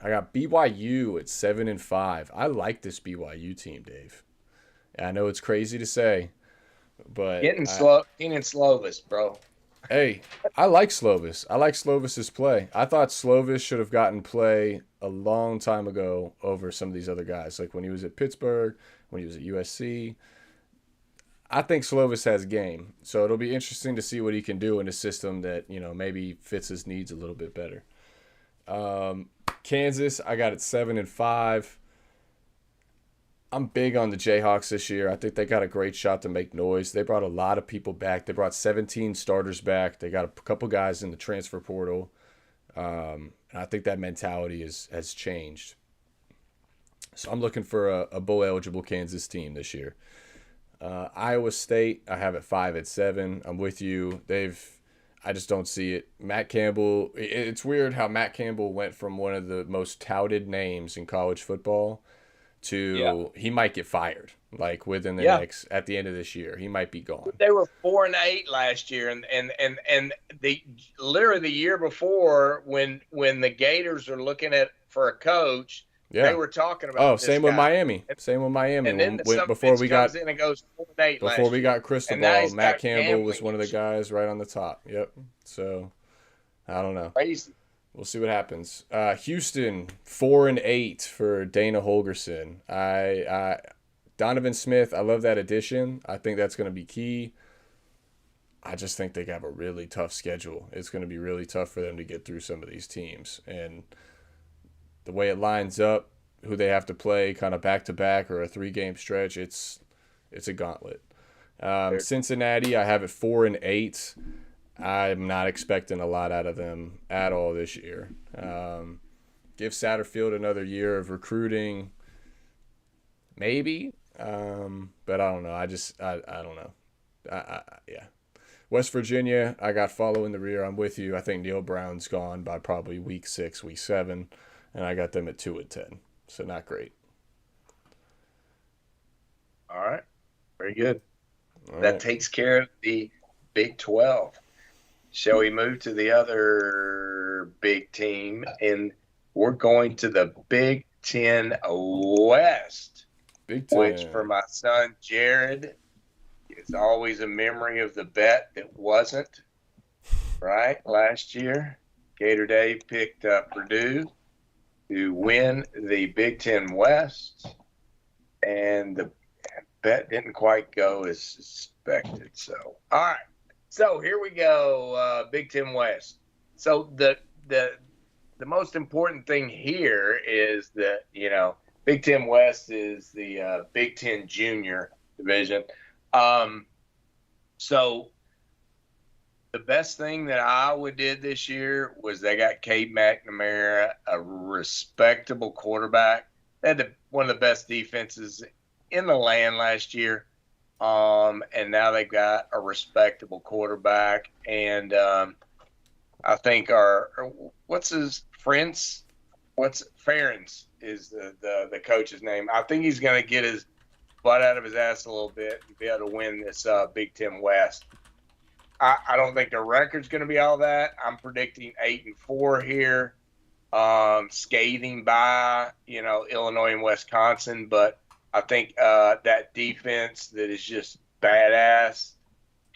I got BYU at 7-5. I like this BYU team, Dave. I know it's crazy to say, but getting Slovis, bro. Hey, I like Slovis. I like Slovis's play. I thought Slovis should have gotten play a long time ago over some of these other guys, like when he was at Pittsburgh, when he was at USC. I think Slovis has game, so it'll be interesting to see what he can do in a system that maybe fits his needs a little bit better. Kansas, I got it 7-5. I'm big on the Jayhawks this year. I think they got a great shot to make noise. They brought a lot of people back. They brought 17 starters back. They got a couple guys in the transfer portal. And I think that mentality has changed. So I'm looking for a bowl eligible Kansas team this year. Iowa State, I have it 5-7. I'm with you. I just don't see it. Matt Campbell, it's weird how Matt Campbell went from one of the most touted names in college football Yeah. to he might get fired like within the Yeah. next at the end of this year. He might be gone. They were 4-8 last year, and the literally the year before, when the Gators are looking at for a coach, they Yeah. were talking Oh, about this same with guy. Miami. Same with Miami. And then When some bitch comes in and goes 4-8 before last we year, got and now Cristobal, he's Matt got Campbell was gambling one of the issues. guys right on the top. Yep. So I don't know. Crazy. We'll see what happens. Houston 4-8 for Dana Holgerson. Donovan Smith. I love that addition. I think that's going to be key. I just think they have a really tough schedule. It's going to be really tough for them to get through some of these teams, and the way it lines up, who they have to play, kind of back to back or a 3-game stretch, it's a gauntlet. Cincinnati, I have it 4-8. I'm not expecting a lot out of them at all this year. Give Satterfield another year of recruiting, maybe, but I don't know. I don't know. Yeah. West Virginia, I got follow in the rear. I'm with you. I think Neil Brown's gone by probably week 6, week 7, and I got them at 2-10. So not great. All right. Very good. All That right. takes care of the Big 12. Shall we move to the other big team? And we're going to the Big 10 West, Big which for Ten. my son Jared is always a memory of the bet that wasn't right last year. Gator Dave picked Purdue to win the Big 10 West, and the bet didn't quite go as suspected. So, all right. So here we go, Big 10 West. So the most important thing here is that, Big 10 West is the Big 10 Junior division. So the best thing that Iowa did this year was they got Cade McNamara, a respectable quarterback. They had one of the best defenses in the land last year. And now they've got a respectable quarterback. And I think what's his friends? Ferentz is the coach's name. I think he's going to get his butt out of his ass a little bit and be able to win this Big 10 West. I don't think the record's going to be all that. I'm predicting 8-4 here, scathing by Illinois and Wisconsin, but I think that defense that is just badass,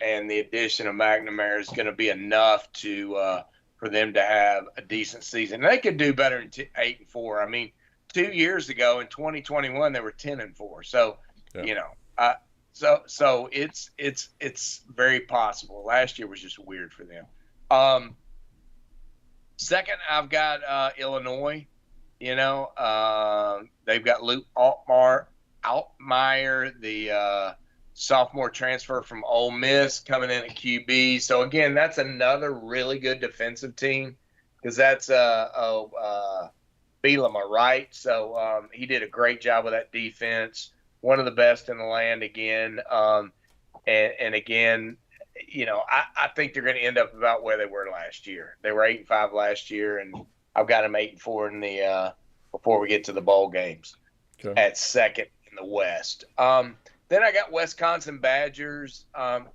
and the addition of McNamara is going to be enough for them to have a decent season. They could do better than 8-4. I mean, 2 years ago in 2021 they were 10-4. So, Yeah. so it's very possible. Last year was just weird for them. Second, I've got Illinois. They've got Luke Altmaier, the sophomore transfer from Ole Miss, coming in at QB. So again, that's another really good defensive team, because that's Bielema, right? So he did a great job with that defense. One of the best in the land again. And again, I think they're going to end up about where they were last year. They were 8-5 last year, and I've got them 8-4 in the before we get to the bowl games. Okay. At second in the West. Then I got Wisconsin Badgers.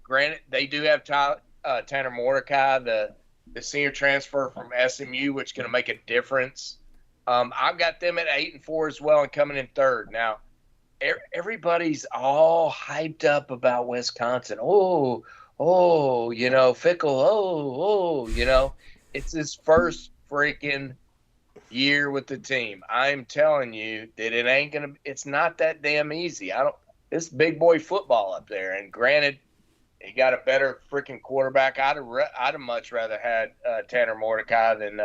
Granted, they do have Tanner Mordecai, the senior transfer from SMU, which is going to make a difference. I've got them at 8-4 as well and coming in third. Now, everybody's all hyped up about Wisconsin. Oh, Fickle. It's his first freaking year with the team. I'm telling you that it's not that damn easy. It's big boy football up there. And granted, he got a better freaking quarterback. I'd have much rather had Tanner Mordecai than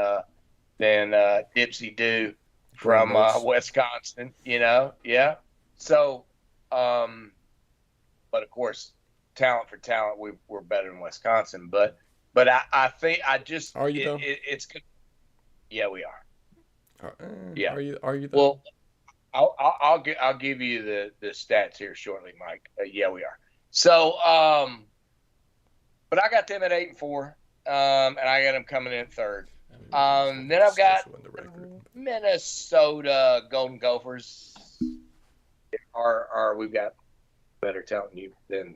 Dipsy Do from Wisconsin. Yeah. So, but of course, talent for talent, we're better than Wisconsin. But I think Are you though? it's good. Yeah, we are. Yeah. Are you though? Well, I'll give you the stats here shortly, Mike. Yeah, we are. So, but I got them at 8-4, and I got them coming in at third. I mean, we can just look at Then the I've got schedule and the record. Minnesota Golden Gophers. Are we've got better talent you than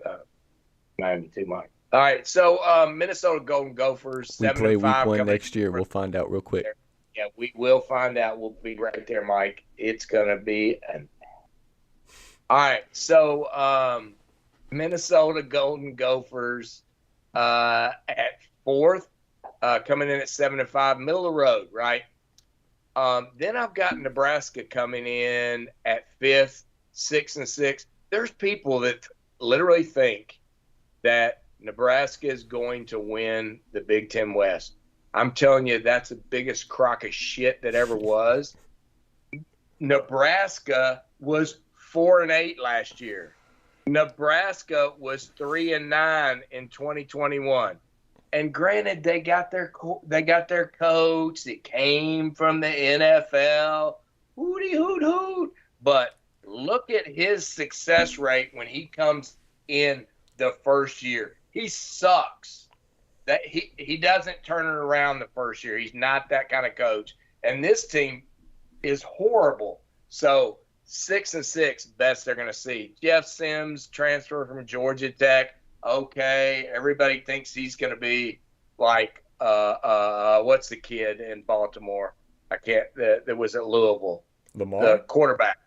Miami too, Mike. All right, so Minnesota Golden Gophers We 7 play and week 5 one coming next year. in. We'll find out real quick. Yeah, we will find out. We'll be right there, Mike. It's gonna be an. All right, so Minnesota Golden Gophers at fourth, coming in at 7 and 5, middle of the road, right? Then I've got Nebraska coming in at fifth, 6 and 6. There's people that literally think that Nebraska is going to win the Big Ten West. I'm telling you, that's the biggest crock of shit that ever was. Nebraska was 4 and 8 last year. Nebraska was 3 and 9 in 2021. And granted, they got their coach that came from the NFL. Hooty hoot hoot. But look at his success rate when he comes in the first year. He sucks. That he doesn't turn it around the first year. He's not that kind of coach. And this team is horrible. So 6 and 6, best they're going to see. Jeff Sims transfer from Georgia Tech. Okay, everybody thinks he's going to be like what's the kid in Baltimore? I can't. That was at Louisville. Lamar, the quarterback.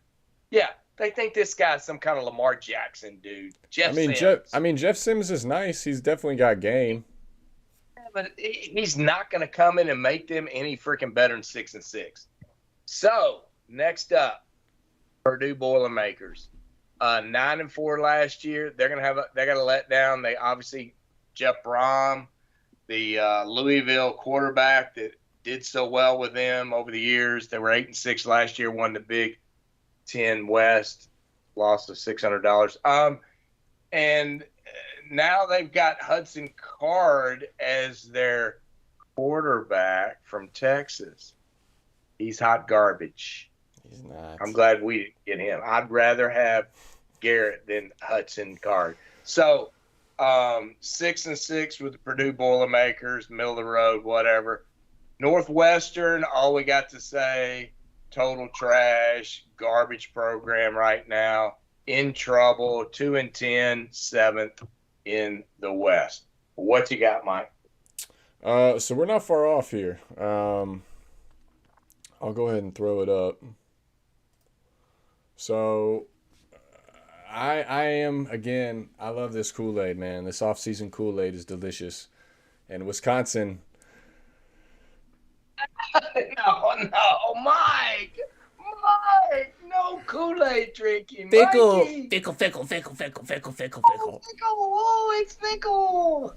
Yeah, they think this guy's some kind of Lamar Jackson dude. Jeff Sims. Jeff Sims is nice. He's definitely got game. But he's not going to come in and make them any freaking better than 6 and 6. So next up, Purdue Boilermakers, 9 and 4 last year. They got a letdown. They obviously Jeff Brom, the Louisville quarterback that did so well with them over the years. They were 8 and 6 last year. Won the Big Ten West, lost of $600. And now they've got Hudson Card as their quarterback from Texas. He's hot garbage. He's not. I'm glad we didn't get him. I'd rather have Garrett than Hudson Card. So 6 and 6 with the Purdue Boilermakers, middle of the road, whatever. Northwestern, all we got to say, total trash, garbage program right now, in trouble, 2 and 10, 7th in the West. What you got, Mike? So we're not far off here. I'll go ahead and throw it up. So I am, again, I love this Kool-Aid, man. This off-season Kool-Aid is delicious. And Wisconsin. No, Mike, no Kool-Aid drinking. Fickle, Mikey. fickle. Oh, it's fickle.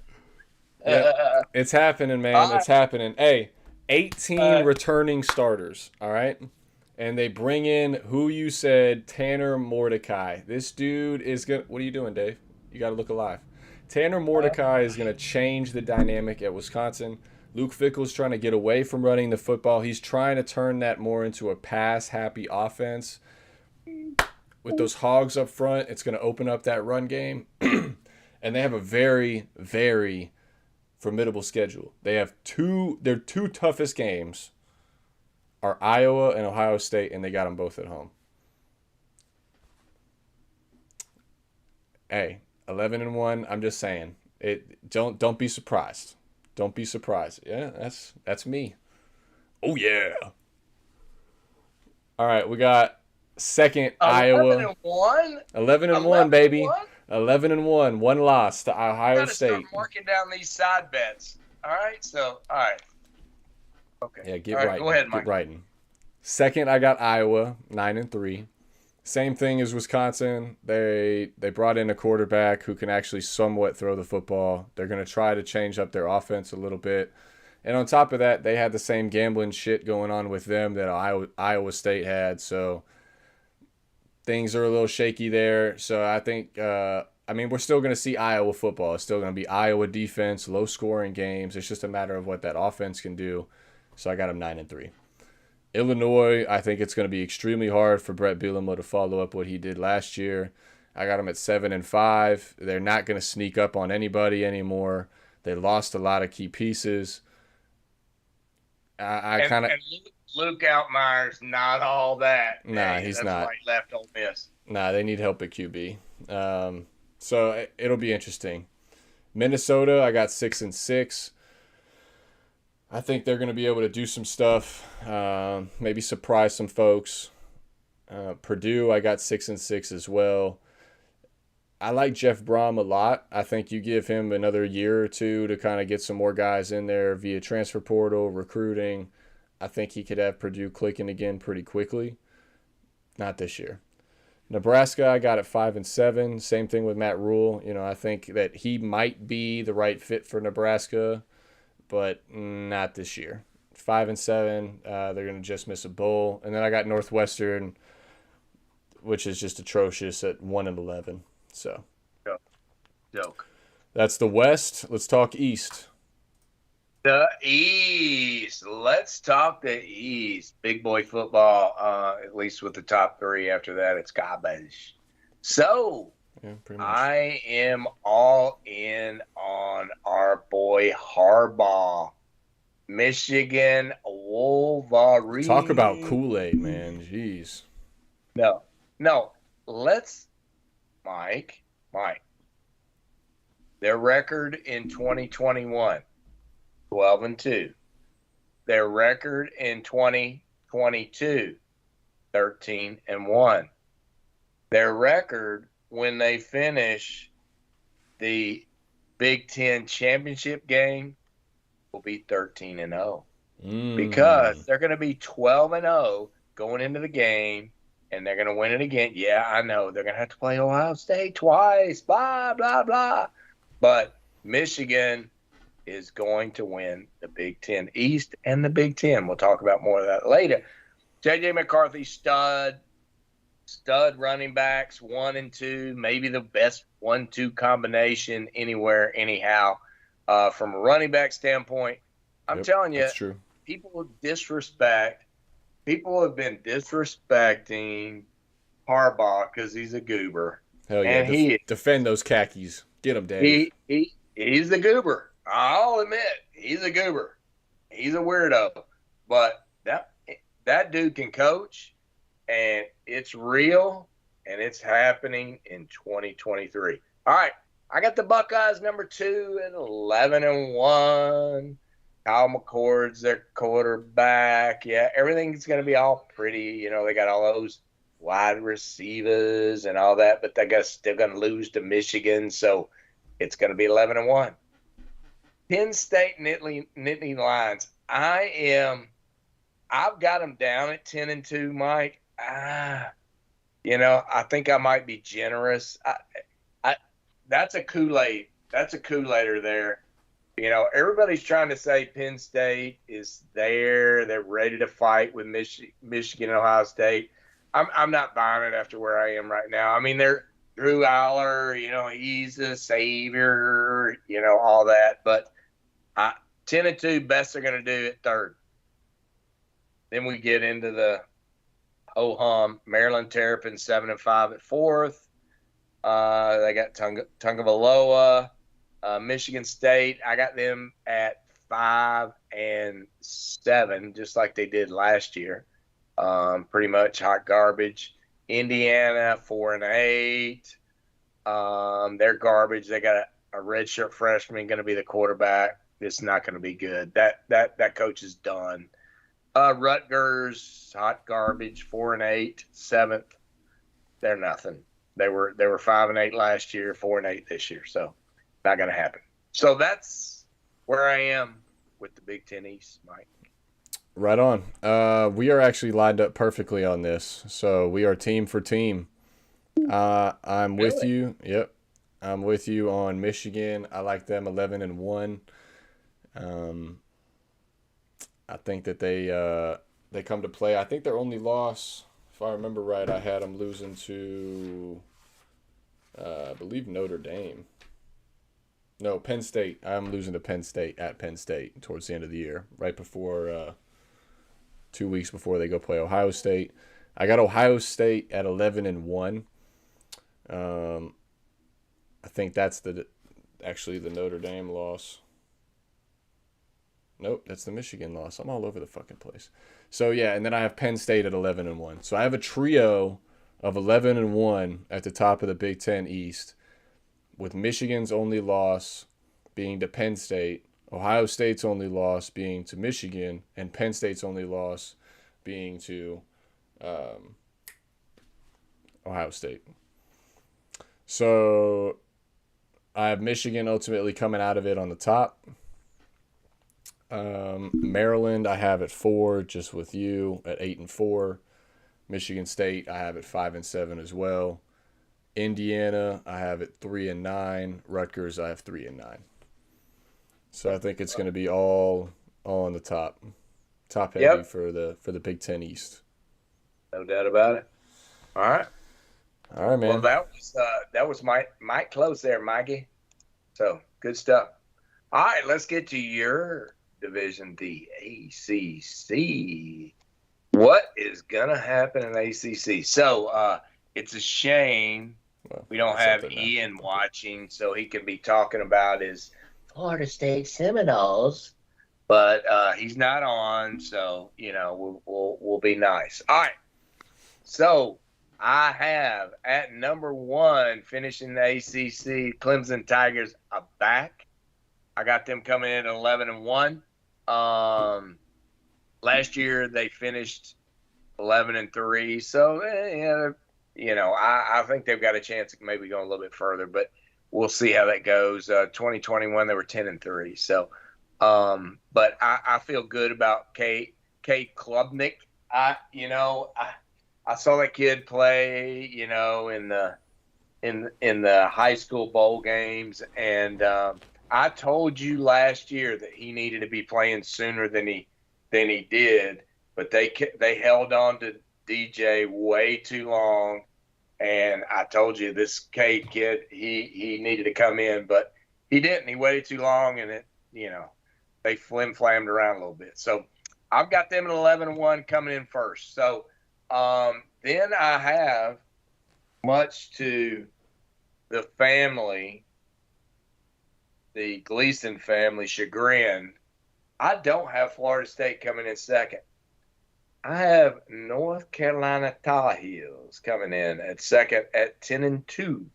Yeah, it's happening, man. It's happening. Hey, 18 returning starters, all right? And they bring in who you said, Tanner Mordecai. This dude is going to – what are you doing, Dave? You got to look alive. Tanner Mordecai is going to change the dynamic at Wisconsin. Luke Fickell's trying to get away from running the football. He's trying to turn that more into a pass-happy offense. With those hogs up front, it's going to open up that run game. And they have a very, very formidable schedule. They have their two toughest games are Iowa and Ohio State, and they got them both at home. Hey, 11 and 1. I'm just saying, don't be surprised. Don't be surprised. Yeah, that's me. Oh yeah. All right, we got second 11 Iowa. 11 and 1. 11 and 1, baby. 11 and 1. One loss to Ohio State. Start marking down these side bets. All right, so all right. Okay. Yeah, get all right. Go ahead, Mike. Get writing. Second, I got Iowa, 9 and 3. Same thing as Wisconsin. They brought in a quarterback who can actually somewhat throw the football. They're going to try to change up their offense a little bit. And on top of that, they had the same gambling shit going on with them that Iowa State had. So things are a little shaky there. So I think, we're still going to see Iowa football. It's still going to be Iowa defense, low-scoring games. It's just a matter of what that offense can do. So I got them 9-3. Illinois, I think it's going to be extremely hard for Brett Bielema to follow up what he did last year. I got them at 7-5. They're not going to sneak up on anybody anymore. They lost a lot of key pieces. I kind of. And Luke Altmaier's not all that. Nah, Dang, he's that's not. why he left Ole Miss. Nah, they need help at QB. So it'll be interesting. Minnesota, I got 6-6. I think they're going to be able to do some stuff, maybe surprise some folks. Purdue, I got 6-6 as well. I like Jeff Brom a lot. I think you give him another year or two to kind of get some more guys in there via transfer portal, recruiting. I think he could have Purdue clicking again pretty quickly. Not this year. Nebraska, I got at 5-7. Same thing with Matt Rule. I think that he might be the right fit for Nebraska, but not this year. 5-7. They're going to just miss a bowl. And then I got Northwestern, which is just atrocious, at 1-11. So, Joke. That's the West. Let's talk East. The East. Let's talk the East. Big boy football, at least with the top three. After that, it's garbage. So, Yeah, pretty much. I am all in on our boy Harbaugh. Michigan Wolverine. Talk about Kool-Aid, man. Jeez. No. Let's, Mike. Their record in 2021, 12-2. Their record in 2022, 13-1. Their record when they finish the Big Ten championship game will be 13-0. Because they're going to be 12-0 going into the game, and they're going to win it again. Yeah, I know. They're going to have to play Ohio State twice, blah, blah, blah. But Michigan is going to win the Big Ten East and the Big Ten. We'll talk about more of that later. J.J. McCarthy, stud running backs, 1 and 2, maybe the best 1-2 combination anywhere, anyhow. From a running back standpoint, I'm telling you, that's true. People have been disrespecting Harbaugh because he's a goober. Hell yeah. And defend those khakis. Get him, Dave. He's the goober. I'll admit, he's a goober. He's a weirdo. But that dude can coach, and it's real, and it's happening in 2023. All right, I got the Buckeyes number 2 at 11-1. Kyle McCord's their quarterback. Yeah, everything's going to be all pretty. They got all those wide receivers and all that, but they're still going to lose to Michigan, so it's going to be 11-1. Penn State Nittany Lions. I've got them down at 10-2, Mike. I think I might be generous. That's a Kool-Aid. That's a Kool-Aider there. Everybody's trying to say Penn State is there. They're ready to fight with Michigan and Ohio State. I'm not buying it after where I am right now. I mean, they're Drew Aller, he's a savior, all that. But 10-2, best they're going to do at third. Then we get into the ho-hum. Maryland Terrapin 7-5 at fourth. They got Tagovailoa. Michigan State, I got them at 5-7, just like they did last year. Pretty much hot garbage. Indiana 4-8. They're garbage. They got a redshirt freshman going to be the quarterback. It's not going to be good. That coach is done. Rutgers, hot garbage, 4-8, 7th. They're nothing. They were 5-8 last year, 4-8 this year. So not going to happen. So that's where I am with the Big Ten East, Mike. Right on. We are actually lined up perfectly on this. So we are team for team. I'm with you. Yep. I'm with you on Michigan. I like them 11-1. I think that they come to play. I think their only loss, if I remember right, I had them losing to, I believe, Notre Dame. No, Penn State. I'm losing to Penn State at Penn State towards the end of the year, right before 2 weeks before they go play Ohio State. I got Ohio State at 11-1. I think that's actually the Notre Dame loss. Nope, that's the Michigan loss. I'm all over the fucking place. So yeah, and then I have Penn State at 11-1. So I have a trio of 11-1 at the top of the Big Ten East, with Michigan's only loss being to Penn State, Ohio State's only loss being to Michigan, and Penn State's only loss being to Ohio State. So I have Michigan ultimately coming out of it on the top. Maryland, I have at 4, just with you at 8-4. Michigan State, I have at 5-7 as well. Indiana, I have at 3-9. Rutgers, I have 3-9. So I think it's going to be all on the top heavy for the Big Ten East. No doubt about it. All right, man. Well, that was my close there, Mikey. So good stuff. All right, let's get to your division, the ACC. What is gonna happen in ACC? So it's a shame we don't have Ian watching, so he can be talking about his Florida State Seminoles, but he's not on, so we'll be nice. All right, so I have at number 1 finishing the ACC, Clemson Tigers are back. I got them coming in at 11-1. Last year they finished 11-3, so I think they've got a chance of maybe going a little bit further, but we'll see how that goes. 2021 they were 10-3, so but I feel good about Kate Klubnik. I saw that kid play, in the high school bowl games, and I told you last year that he needed to be playing sooner than he did, but they held on to DJ way too long, and I told you this Cade kid he needed to come in, but he didn't. He waited too long, and they flim-flammed around a little bit. So I've got them at 11-1 coming in first. So then I have, much to the family, the Gleason family chagrin, I don't have Florida State coming in second. I have North Carolina Tar Heels coming in at second at 10-2.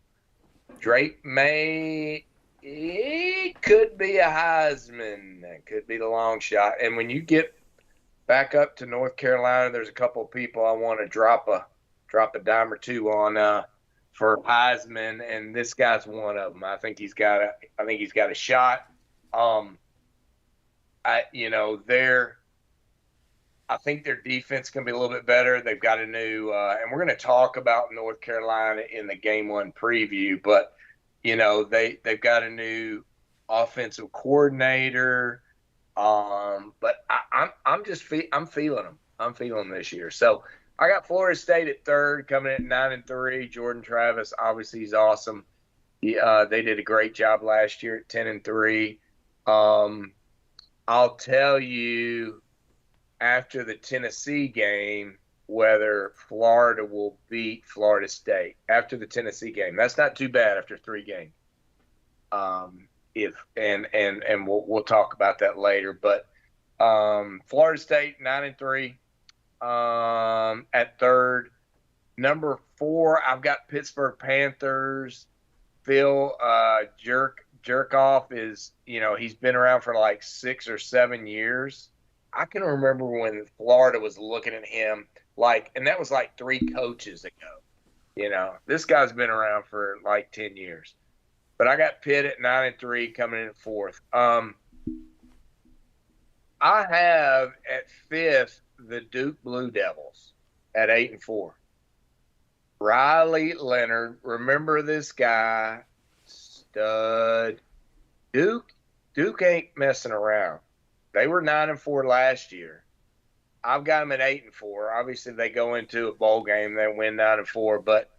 Drake May, it could be a Heisman. It could be the long shot. And when you get back up to North Carolina, there's a couple of people I want to drop a dime or two on for Heisman, and this guy's one of them. I think he's got a shot. I think their defense can be a little bit better. They've got a new, and we're going to talk about North Carolina in the Game 1 preview, but they've got a new offensive coordinator. But I'm feeling them. I'm feeling them this year. So I got Florida State at third, coming in at 9-3. Jordan Travis, obviously, he's awesome. They did a great job last year at 10-3. I'll tell you after the Tennessee game whether Florida will beat Florida State after the Tennessee game. That's not too bad after 3 games. We'll talk about that later. But Florida State 9-3 at third. Number 4, I've got Pittsburgh Panthers. Phil Jerkoff is, he's been around for like 6 or 7 years. I can remember when Florida was looking at him and that was like 3 coaches ago. This guy's been around for like 10 years. But I got Pitt at 9-3 coming in at 4th. I have at 5th the Duke Blue Devils at 8-4. Riley Leonard, remember this guy, stud. Duke ain't messing around. They were 9-4 last year. I've got them at 8-4. Obviously, they go into a bowl game, they win 9-4. But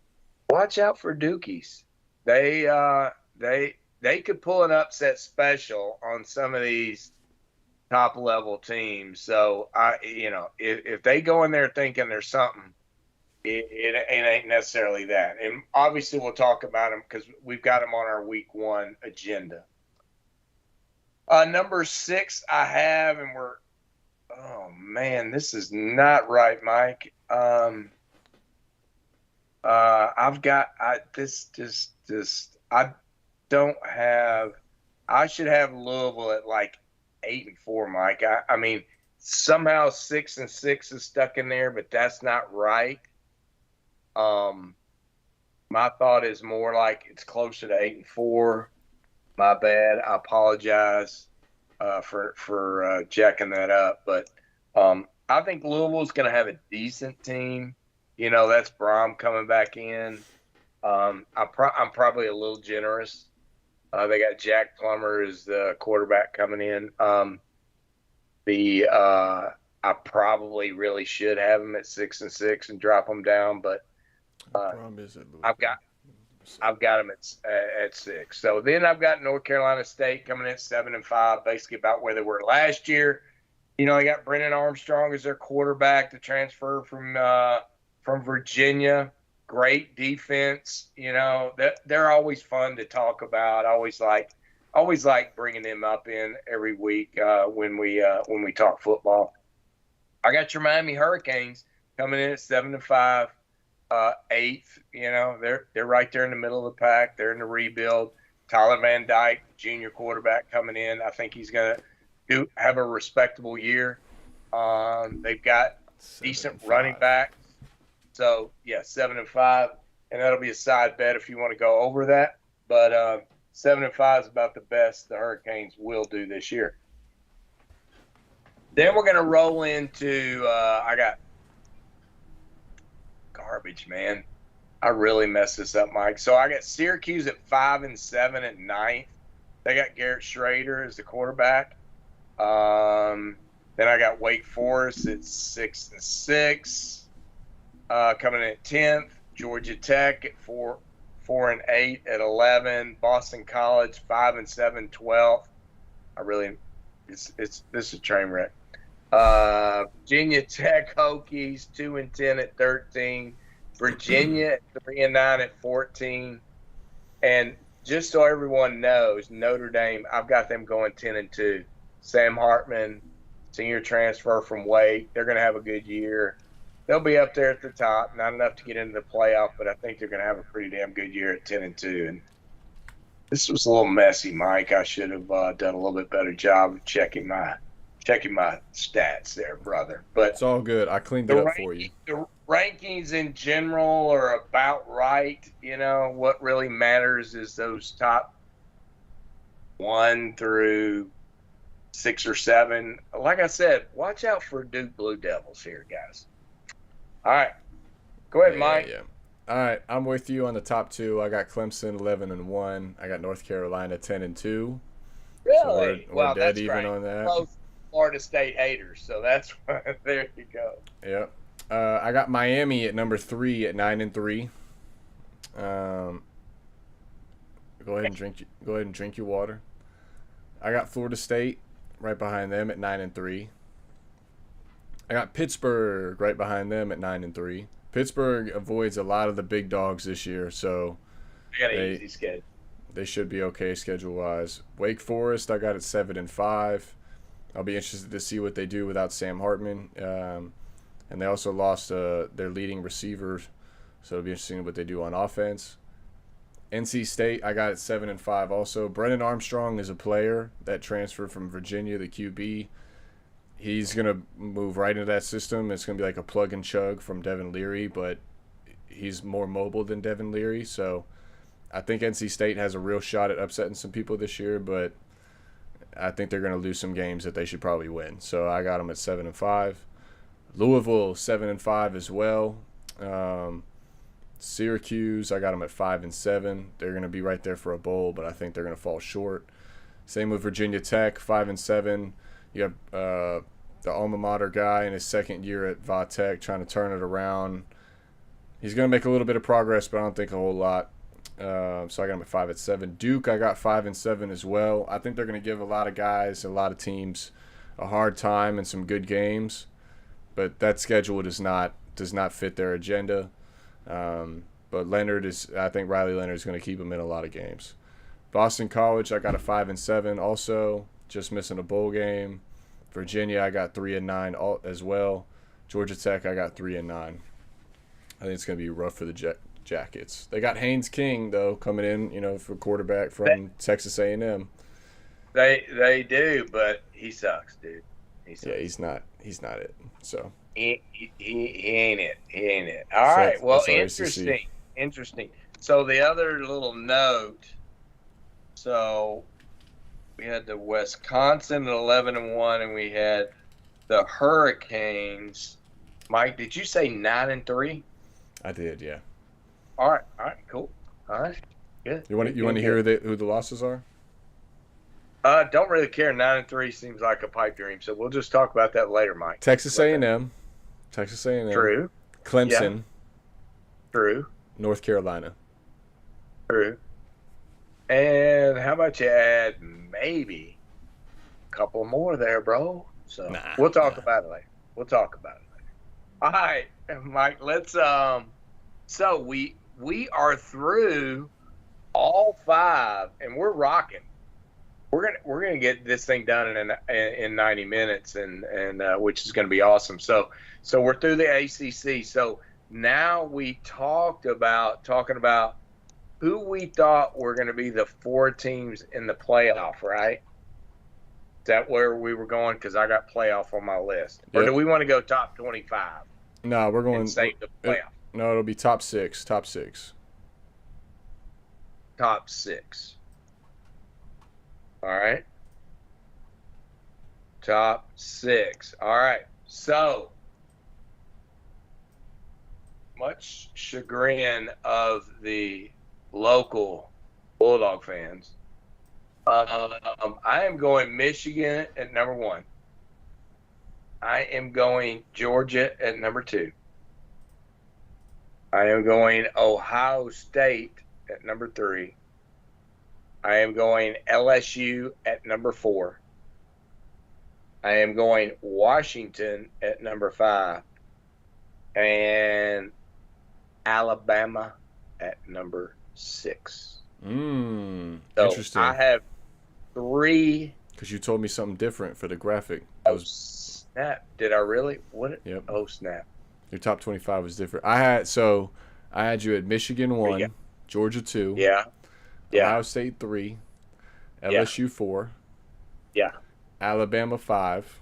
watch out for Dukies. They could pull an upset special on some of these top level teams. So if they go in there thinking there's something, it ain't necessarily that. And obviously, we'll talk about them because we've got them on our week 1 agenda. Number 6, I have, and oh man, this is not right, Mike. I've got I don't have. I should have Louisville at like 8-4, Mike. I mean, somehow 6-6 is stuck in there, but that's not right. My thought is more like it's closer to 8-4. My bad. I apologize for jacking that up, but I think Louisville's going to have a decent team. That's Brom coming back in. I'm probably a little generous. They got Jack Plummer as the quarterback coming in. I probably really should have him at 6-6 and drop him down, but I've got him at 6. So then I've got North Carolina State coming in at 7-5, basically about where they were last year. They got Brennan Armstrong as their quarterback, the transfer from Virginia. Great defense. They're always fun to talk about. I always like bringing them up in every week when we talk football. I got your Miami Hurricanes coming in at 7-5, 8th. They're right there in the middle of the pack. They're in the rebuild. Tyler Van Dyke, junior quarterback, coming in. I think he's going to have a respectable year. They've got decent running backs. So, yeah, 7-5, and that'll be a side bet if you want to go over that. But 7-5 is about the best the Hurricanes will do this year. Then we're going to roll into I got garbage, man. I really messed this up, Mike. So I got Syracuse at 5-7 at 9th. They got Garrett Schrader as the quarterback. Then I got Wake Forest at 6-6. Coming in at 10th, Georgia Tech at 4-8 at 11, Boston College 5-7, 12th. This is a train wreck. Virginia Tech Hokies 2-10 at 13, Virginia at 3-9 at 14, and just so everyone knows, Notre Dame, I've got them going 10-2. Sam Hartman, senior transfer from Wake, they're going to have a good year. They'll be up there at the top, not enough to get into the playoff, but I think they're going to have a pretty damn good year at 10-2. And this was a little messy, Mike. I should have done a little bit better job of checking my stats there, brother. But it's all good. I cleaned it up for you. The rankings in general are about right. What really matters is those top 1 through 6 or 7. Like I said, watch out for Duke Blue Devils here, guys. All right. Go ahead, Mike. Yeah. All right. I'm with you on the top 2. I got Clemson 11-1. I got North Carolina 10-2. Really? So we're dead even on that. Close Florida State haters. So that's there you go. Yep. I got Miami at number 3 at 9-3. Go ahead and drink your water. I got Florida State right behind them at 9-3. I got Pittsburgh right behind them at 9-3. Pittsburgh avoids a lot of the big dogs this year, so they got an easy schedule. They should be okay schedule-wise. Wake Forest, I got at 7-5. I'll be interested to see what they do without Sam Hartman. And they also lost their leading receiver, so it'll be interesting what they do on offense. NC State, I got at 7-5 also. Brennan Armstrong is a player that transferred from Virginia, the QB. He's going to move right into that system. It's going to be like a plug and chug from Devin Leary, but he's more mobile than Devin Leary. So I think NC State has a real shot at upsetting some people this year, but I think they're going to lose some games that they should probably win. So I got them at 7-5. Louisville 7-5 as well. Syracuse, I got them at 5-7. They're going to be right there for a bowl, but I think they're going to fall short. Same with Virginia Tech, 5-7. You have the alma mater guy in his second year at Va Tech trying to turn it around. He's going to make a little bit of progress, but I don't think a whole lot. So I got him at 5-7. Duke, I got 5-7 as well. I think they're going to give a lot of guys, a lot of teams a hard time and some good games, but that schedule does not fit their agenda. But I think Riley Leonard is going to keep him in a lot of games. Boston College, I got a 5-7 also, just missing a bowl game. Virginia, I got 3-9 as well. Georgia Tech, I got 3-9. I think it's going to be rough for the Jackets. They got Haynes King though coming in, for quarterback from Texas A&M. They do, but he sucks, dude. He sucks. Yeah, he's not it. So he ain't it. He ain't it. All right. Well, interesting. So the other little note. So we had the Wisconsin at 11-1, and we had the Hurricanes. Mike, did you say 9-3? I did, yeah. All right, cool. All right, good. You want to hear who the losses are? Don't really care. 9-3 seems like a pipe dream, so we'll just talk about that later, Mike. Texas A&M. True. Clemson. Yeah. True. North Carolina. True. And how about you add maybe a couple more there, bro? So we'll talk about it later. All right, Mike. Let's So we are through all 5, and we're rocking. We're gonna get this thing done in 90 minutes, and which is gonna be awesome. So we're through the ACC. So now we talking about who we thought were going to be the 4 teams in the playoff, right? Is that where we were going? Because I got playoff on my list. Yep. Or do we want to go top 25? No, we're going and save the playoff. It'll be top 6. Top 6. Top 6. All right. Top 6. All right. So, much chagrin of the local Bulldog fans, I am going Michigan at number 1. I am going Georgia at number 2. I am going Ohio State at number 3. I am going LSU at number 4. I am going Washington at number 5. And Alabama at number 6. So interesting. I have 3. Because you told me something different for the graphic. Snap! Did I really? What? Yep. Oh, snap! Your top 25 was different. I had you at Michigan 1, Georgia 2. Yeah. Ohio State 3, LSU 4. Yeah. Alabama 5,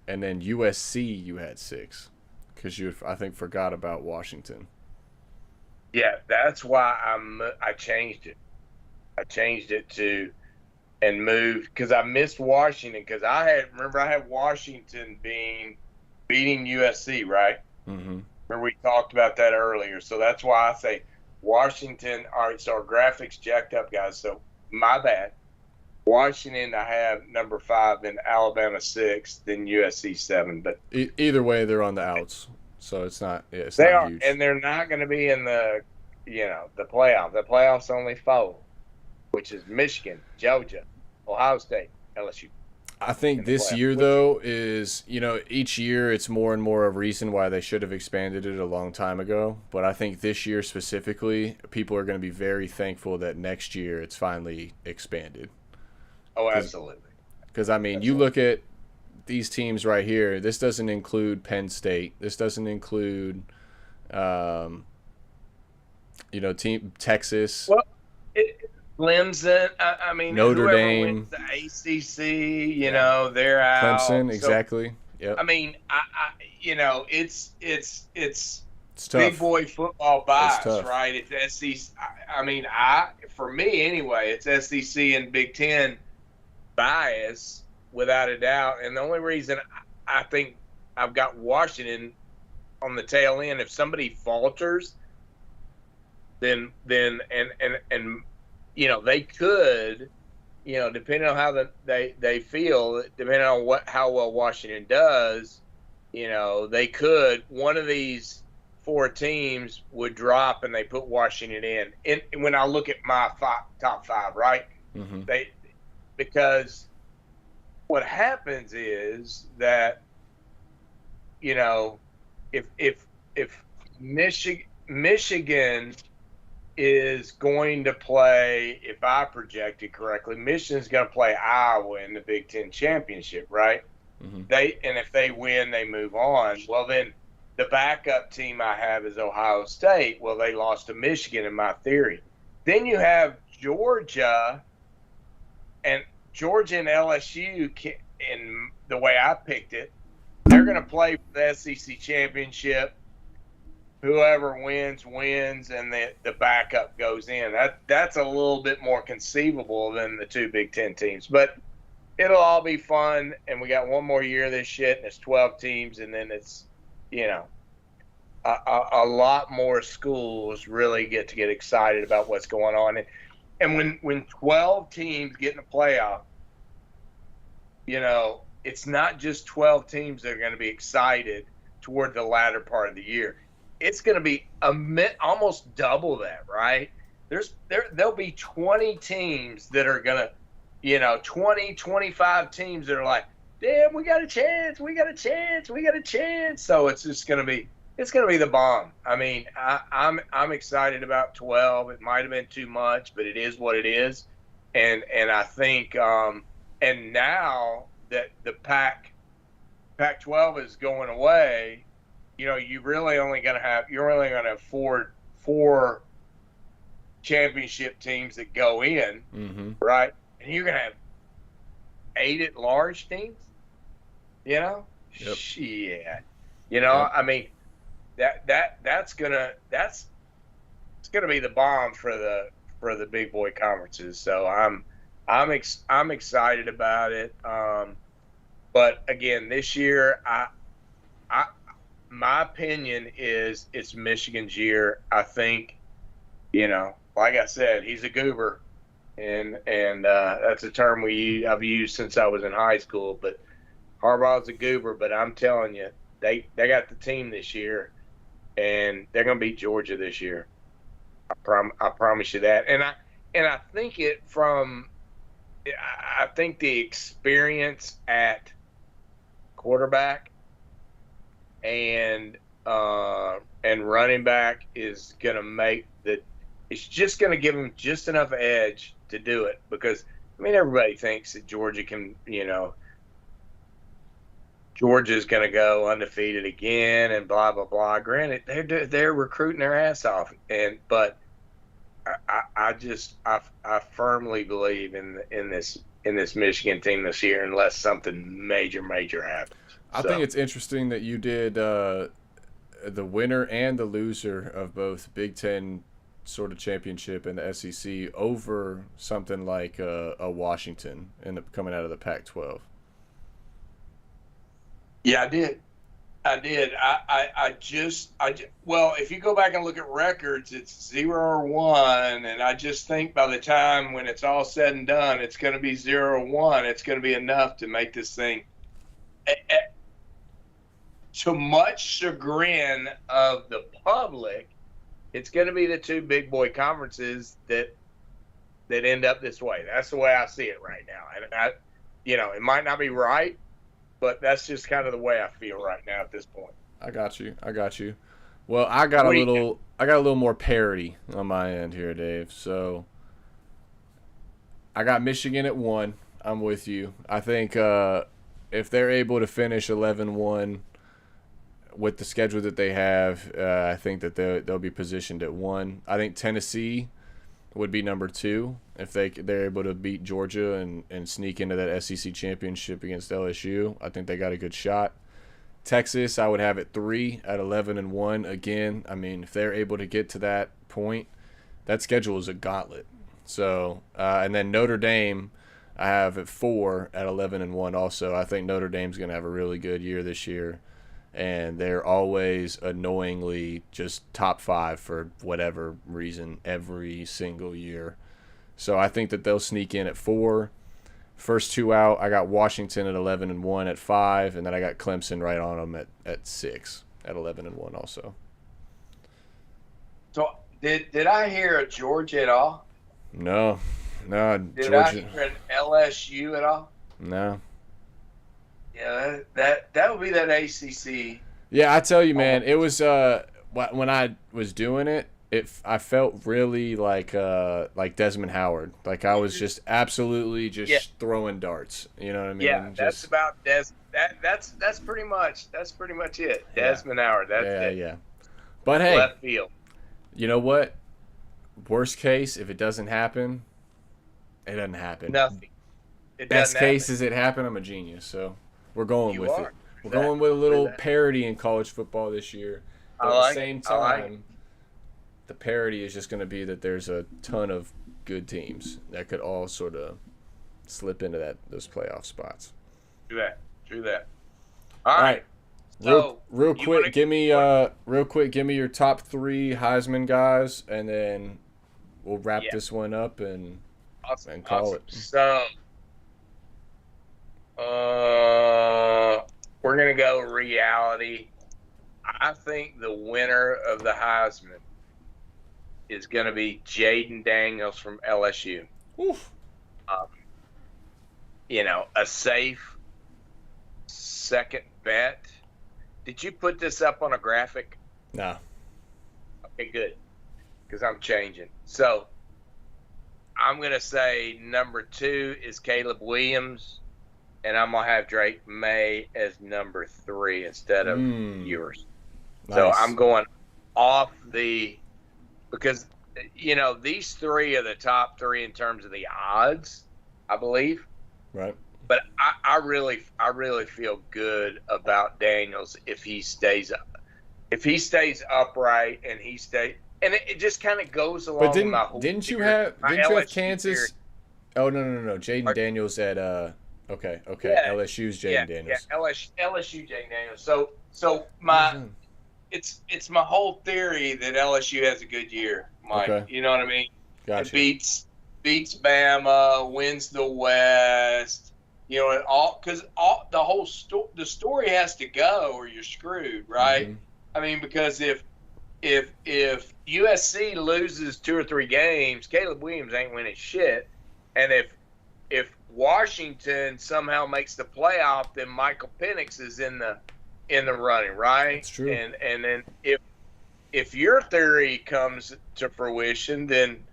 and then USC you had 6, because you I think forgot about Washington. Yeah, that's why I changed it. I changed it to and moved because I missed Washington because I had Washington beating USC, right? Mm-hmm. Remember we talked about that earlier, so that's why I say Washington. All right, so our graphics jacked up, guys. So my bad. Washington, I have number 5, then Alabama 6, then USC 7. But either way, they're on the outs, so it's not. Yeah, it's they not are, huge. and they're not going to be in the playoff. The playoffs only 4, which is Michigan, Georgia, Ohio State, LSU. I think this year, though, is, each year it's more and more a reason why they should have expanded it a long time ago. But I think this year specifically, people are going to be very thankful that next year it's finally expanded. Oh, absolutely. Because, you look at these teams right here. This doesn't include Penn State. This doesn't include, Team Texas. Well, Clemson. Notre Dame wins the ACC. They're out. Clemson, exactly. Yep. It's tough. Big boy football bias, right? It's SEC. For me anyway, it's SEC and Big Ten bias without a doubt. And the only reason I think I've got Washington on the tail end, if somebody falters, then they could, depending on how they feel, depending on how well Washington does, they could, one of these 4 teams would drop and they put Washington in. And when I look at my top 5, right? Mm-hmm. Because what happens is that, you know, if Michigan is going to play, if I projected correctly, Michigan's going to play Iowa in the Big Ten championship, right? Mm-hmm. And if they win, they move on. Well, then the backup team I have is Ohio State. Well, they lost to Michigan in my theory. Then you have Georgia, and Georgia and LSU, in the way I picked it, they're going to play for the SEC championship. Whoever wins, and the backup goes in. That's a little bit more conceivable than the two Big Ten teams, but it'll all be fun. And we got one more year of this shit, and it's 12 teams, and then it's, you know, a lot more schools really get excited about what's going on. And when 12 teams get in the playoff, you know, it's not just 12 teams that are going to be excited toward the latter part of the year. It's going to be almost double that, right? There'll be 20 teams that are going to, you know, 20, 25 teams that are like, damn, we got a chance. So it's just going to be, the bomb. I mean, I'm excited about 12. It might have been too much, but it is what it is. And I think, and now that the Pac-12 is going away, you know, you're only going to have four championship teams that go in, Mm-hmm. right? And you're going to have 8 at-large teams, you know? Yep. Shit. You know, Yep. I mean, that's gonna be the bomb for the big boy conferences. So I'm excited about it. But again, this year, my opinion is it's Michigan's year. I think, you know, like I said, he's a goober, and that's a term I've used since I was in high school. But Harbaugh's a goober. But I'm telling you, they got the team this year, and they're going to beat Georgia this year. I promise you that. And I think I think the experience at quarterback and running back is going to make it's just going to give them just enough edge to do it, because I mean, everybody thinks that Georgia can, you know, Georgia's going to go undefeated again and blah blah blah. Granted, they're recruiting their ass off, but I firmly believe in this Michigan team this year, unless something major happens. I think it's interesting that you did the winner and the loser of both Big Ten sort of championship and the SEC over something like a Washington coming out of the Pac-12. Yeah, I did. Well, if you go back and look at records, it's 0-1, and I just think by the time when it's all said and done, it's going to be 0-1. It's going to be enough to make this thing, to much chagrin of the public, it's going to be the two big boy conferences that end up this way. That's the way I see it right now. And you know, it might not be right, but that's just kind of the way I feel right now at this point. I got you. Well, I got a little more parity on my end here, Dave. So I got Michigan at 1. I'm with you. I think if they're able to finish 11-1 with the schedule that they have, I think that they'll be positioned at 1. I think Tennessee would be number 2 if they're able to beat Georgia and sneak into that SEC championship against LSU. I think they got a good shot. Texas, I would have at 3 at 11-1. Again, I mean, if they're able to get to that point, that schedule is a gauntlet. So, and then Notre Dame, I have at 4 at 11-1 also. I think Notre Dame's going to have a really good year this year, and they're always annoyingly just top 5 for whatever reason every single year. So I think that they'll sneak in at 4. First 2 out, I got Washington at 11-1 at 5, and then I got Clemson right on them at 6 at 11-1 also. So did I hear a Georgia at all? No, Did Georgia. I hear an LSU at all? No, Yeah, that would be that ACC. Yeah, I tell you, man, Almost. it was when I was doing it, I felt really like Desmond Howard. Like I was just absolutely Yeah, just throwing darts. You know what I yeah, mean? that's Just about that's pretty much it. yeah, Desmond Howard, that's yeah, it. yeah. But hey, Left field, you know what? Worst case, if it doesn't happen, it doesn't happen. nothing. It Best doesn't happen. case is it happened. I'm a genius, so we're going You with it. are. We're True that. going with a True little that. parity in college football this year, but I at the like it. same I like it. time, the parity is just going to be that there's a ton of good teams that could all sort of slip into those playoff spots. True that. True that. All All right. right, So real you want quick, give me your top 3 Heisman guys, and then we'll wrap yeah. this one up and Awesome. call Awesome. it. So we're gonna go reality. I think the winner of the Heisman is gonna be Jaden Daniels from LSU. Oof. Um, a safe second bet. Did you put this up on a graphic? Nah. Okay, good. Because I'm changing. So I'm going to say number 2 is Caleb Williams, and I'm going to have Drake May as number 3 instead of yours. Nice. So I'm going off because, these 3 are the top 3 in terms of the odds, I believe. Right. But I really feel good about Daniels if he stays upright and it just kind of goes along. But with my whole didn't you theory, have my Kansas? LSU Oh no. Jaden Daniels at okay. Yeah, LSU's Jaden Daniels. Yeah, LSU Jaden Daniels. So it's my whole theory that LSU has a good year, Mike. Okay. You know what I mean? Gotcha. It beats Bama, wins the West. And the story has to go or you're screwed, right? Mm-hmm. I mean, because if USC loses 2 or 3 games, Caleb Williams ain't winning shit, and if Washington somehow makes the playoff, then Michael Penix is in the running, right? That's true. And then if your theory comes to fruition, then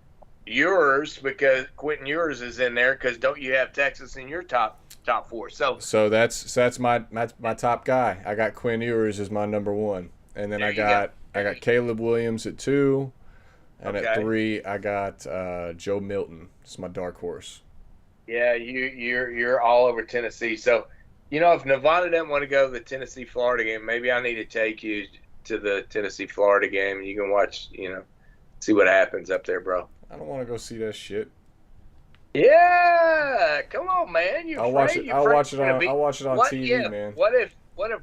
yours, because Quentin Ewers is in there, because don't you have Texas in your top 4? So that's my top guy. I got Quinn Ewers as my number 1, and then I got Caleb Williams at 2, and at 3 I got Joe Milton. It's my dark horse. Yeah, you're all over Tennessee. So, if Nevada doesn't want to go to the Tennessee-Florida game, maybe I need to take you to the Tennessee-Florida game, and you can watch, see what happens up there, bro. I don't want to go see that shit. Yeah, come on, man. I'll watch it on TV, man. What if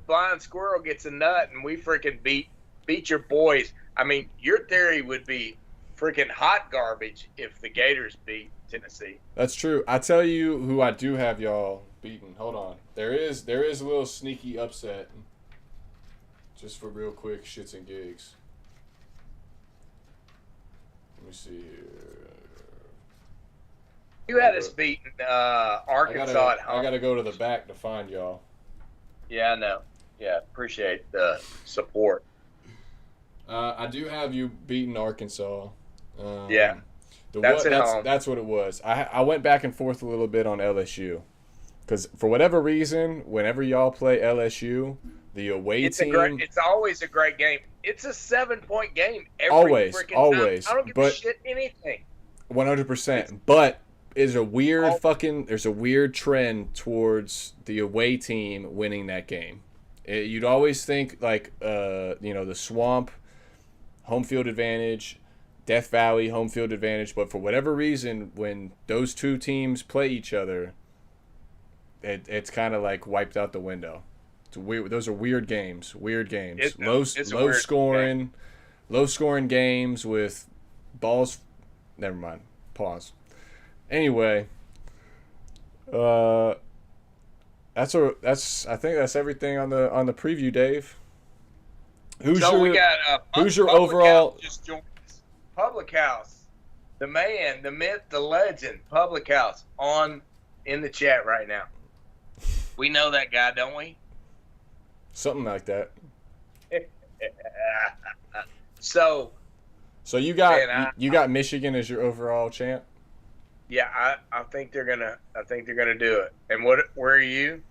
Blind Squirrel gets a nut and we freaking beat your boys? I mean, your theory would be freaking hot garbage if the Gators beat Tennessee. That's true. I tell you who I do have y'all beaten. Hold on. There is a little sneaky upset. Just for real quick shits and gigs. Let me see here. You had us beating Arkansas at home. I gotta go to the back to find y'all. Yeah, I know. Yeah, appreciate the support. I do have you beating Arkansas. Yeah. That's what it was. I went back and forth a little bit on LSU. Because for whatever reason, whenever y'all play LSU, the away team... It's always a great game. It's a 7-point game every always. time. I don't give a shit anything. 100%. But there's a weird trend towards the away team winning that game. You'd always think the Swamp, home field advantage, Death Valley, home field advantage. But for whatever reason, when those two teams play each other, it's kind of like wiped out the window. It's weird. Those are weird games. Low scoring games with balls. Never mind. Pause. Anyway, I think that's everything on the preview, Dave. Who's your overall? Just joined us. Public House, the man, the myth, the legend, Public House in the chat right now. We know that guy, don't we? Something like that. So, So you man, got you got Michigan as your overall champ. yeah, I think they're gonna do it. And where are you?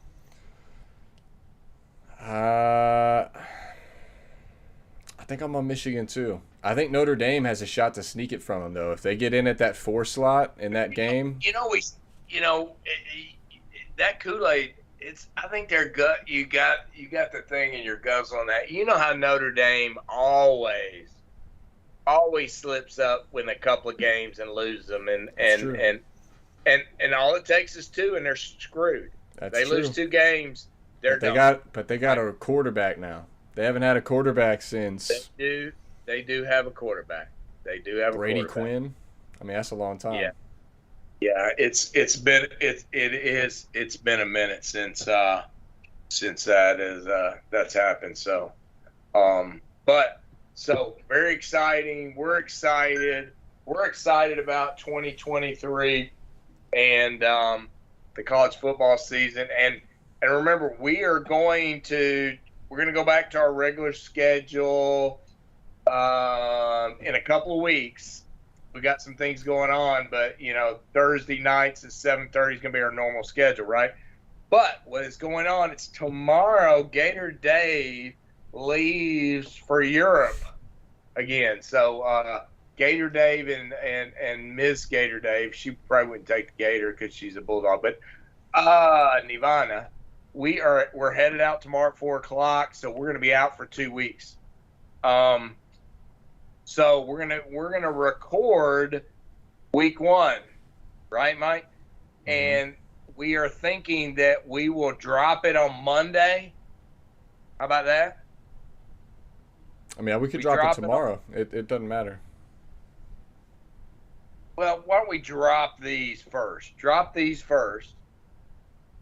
Uh, I think I'm on Michigan too. I think Notre Dame has a shot to sneak it from them though. If they get in at that 4 slot in that game, You know we, you know, that Kool-Aid. It's. I think their gut. You got the thing in your guts on that. You know how Notre Dame always slips up win a couple of games and lose them, and that's and true. and and all it takes is two, and they're screwed. That's They lose true. 2 games, they're But they done. got a quarterback now. They haven't had a quarterback They since do. They do have a quarterback. They do have a Brady quarterback. Quinn. I mean, that's a long Yeah, time. yeah. It's been a minute since that's happened. So, but so very exciting. We're excited. We're excited about 2023 and the college football season. And remember, we're going to go back to our regular schedule in a couple of weeks. We got some things going on, but Thursday nights at 7:30 is going to be our normal schedule, right? But what is going on? It's tomorrow. Gator Dave leaves for Europe again. So Gator Dave and Miss Gator Dave, she probably wouldn't take the Gator because she's a bulldog. But Nirvana, we're headed out tomorrow at 4 o'clock. So we're gonna be out for 2 weeks. So we're gonna record week 1, right, Mike? Mm-hmm. And we are thinking that we will drop it on Monday. How about that? I mean, we could drop it tomorrow. It doesn't matter. Well, why don't we drop these first?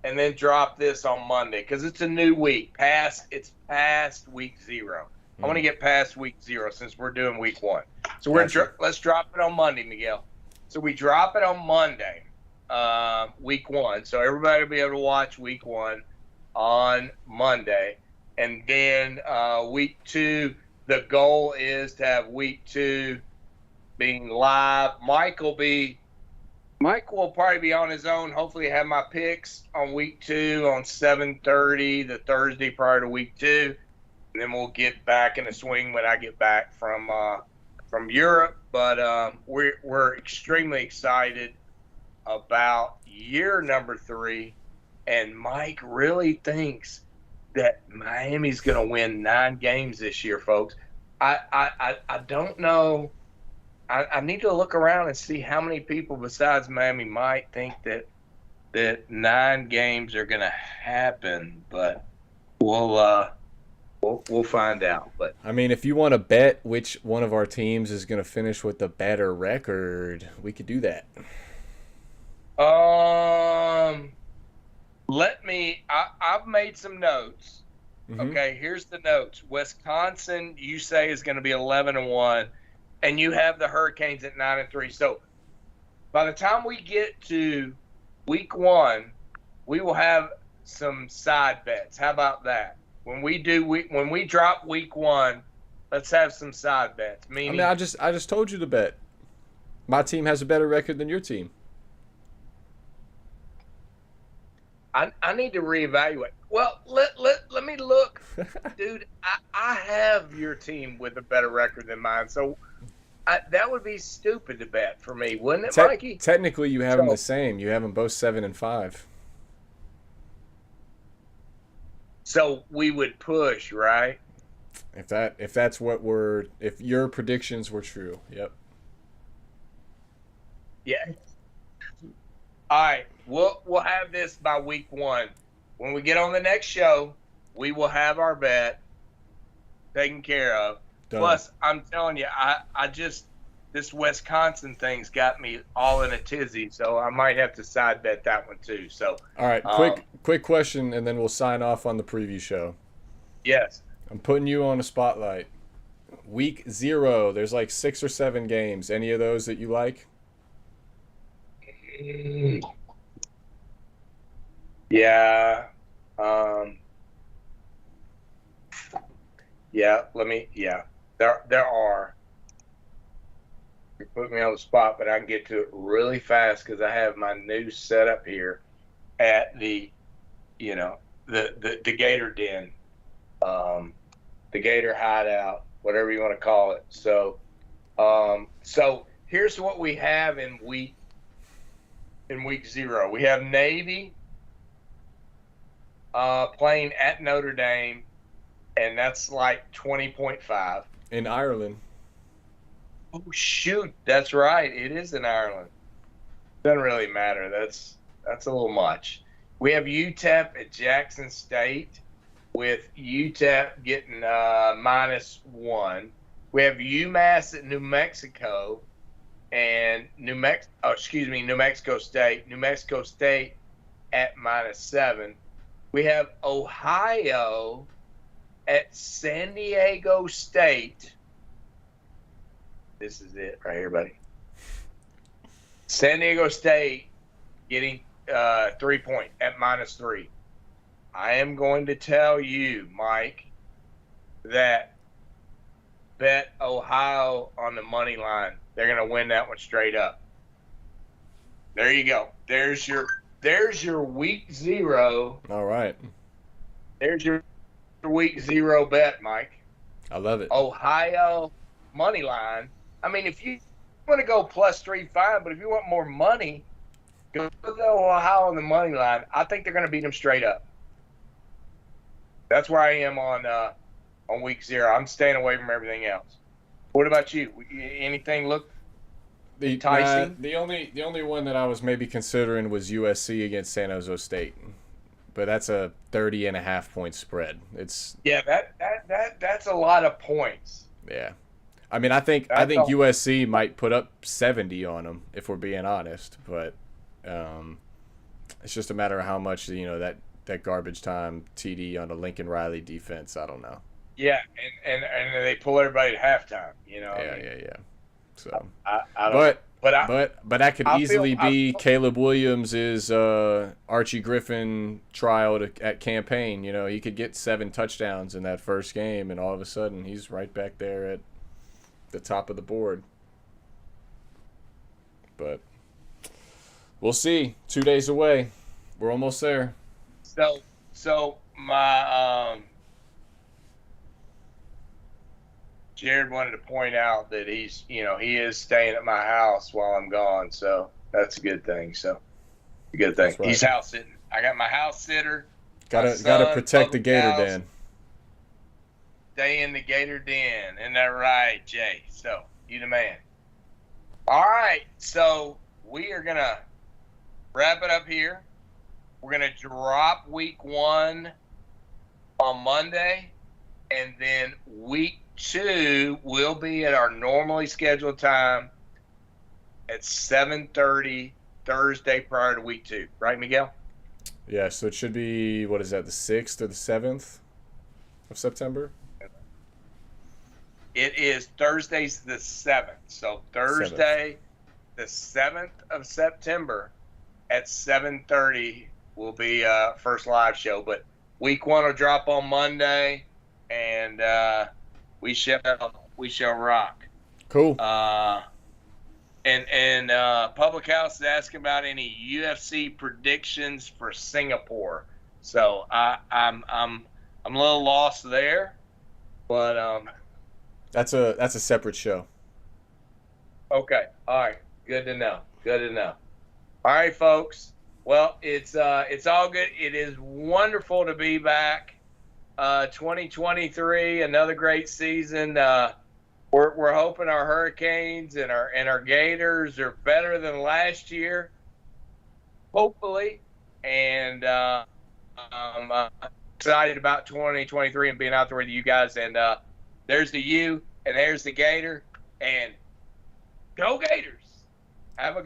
And then drop this on Monday because it's a new week. It's past week 0. I want to get past week 0 since we're doing week 1. So let's drop it on Monday, Miguel. So we drop it on Monday, week 1. So everybody will be able to watch week 1 on Monday. And then week 2, the goal is to have week 2 being live. Mike will probably be on his own. Hopefully have my picks on week 2 on 7:30 the Thursday prior to week 2. And then we'll get back in the swing when I get back from Europe. But we're extremely excited about year number 3. And Mike really thinks that Miami's going to win 9 games this year, folks. I don't know. I need to look around and see how many people besides Miami might think that 9 games are going to happen. But we'll find out. But I mean, if you want to bet which one of our teams is going to finish with the better record, we could do that. I've made some notes. Mm-hmm. Okay, here's the notes. Wisconsin, you say, is going to be 11-1, and you have the Hurricanes at 9-3. So by the time we get to week 1, we will have some side bets. How about that? When we drop week 1, let's have some side bets. Meaning, I mean, I just told you to bet. My team has a better record than your team. I need to reevaluate. Well, let me look, dude. I have your team with a better record than mine, so that would be stupid to bet for me, wouldn't it, Mikey? Technically, you have them the same. You have them both 7-5. So we would push, right? If your predictions were true, yep. Yeah. All right, we'll have this by week 1. When we get on the next show, we will have our bet taken care of. Done. Plus, I'm telling you, I just this Wisconsin thing's got me all in a tizzy, so I might have to side bet that one too. So all right, quick question, and then we'll sign off on the preview show. Yes. I'm putting you on a spotlight. Week 0, there's like 6 or 7 games. Any of those that you like? Yeah. Um, yeah, there are. You put me on the spot, but I can get to it really fast because I have my new setup here at the, the Gator Den, the Gator Hideout, whatever you want to call it. So here's what we have in week 0. We have Navy playing at Notre Dame, and that's like 20.5 in Ireland. Oh shoot, that's right. It is in Ireland. Doesn't really matter. That's a little much. We have UTEP at Jackson State, with UTEP getting -1. We have UMass at New Mexico, and New Mexico State. New Mexico State at -7. We have Ohio at San Diego State. This is it right here, buddy. San Diego State getting 3 point at -3. I am going to tell you, Mike, that bet Ohio on the money line. They're going to win that one straight up. There you go. There's your week 0. All right. There's your week 0 bet, Mike. I love it. Ohio money line. I mean, if you want to go +3, fine, but if you want more money, go Ohio on the money line. I think they're going to beat them straight up. That's where I am on week 0. I'm staying away from everything else. What about you? Anything look enticing? The only one that I was maybe considering was USC against San Jose State, but that's a 30.5 point spread. It's that's a lot of points. Yeah. I mean, I think USC might put up 70 on them if we're being honest, but it's just a matter of how much that garbage time TD on the Lincoln Riley defense. I don't know. Yeah, and they pull everybody at halftime. Yeah. So, I don't. But that could easily be Caleb Williams' Archie Griffin trial at campaign. He could get 7 touchdowns in that first game, and all of a sudden he's right back there at the top of the board. But we'll see. 2 days away. We're almost there. So my Jared wanted to point out that he is staying at my house while I'm gone, so that's a good thing. Right. He's house sitting. I got my house sitter. Gotta protect the Gator Den. Stay in the Gator Den. Isn't that right, Jay? So, you the man. All right, so we are going to wrap it up here. We're going to drop week 1 on Monday, and then week 2 will be at our normally scheduled time at 7:30 Thursday prior to week 2. Right, Miguel? Yeah, so it should be, what is that, the 6th or the 7th of September? It is Thursday's the 7th. So Thursday, the 7th of September at 7:30 will be first live show. But week 1 will drop on Monday, and we shall rock. Cool. And Public House is asking about any UFC predictions for Singapore. So I'm a little lost there, but that's a separate show. Okay. All right. Good to know. All right, folks. Well, it's all good. It is wonderful to be back. 2023, another great season. We're hoping our Hurricanes and our Gators are better than last year, hopefully. And I'm excited about 2023 and being out there with you guys. And there's the U, and there's the Gator, and go Gators. Have a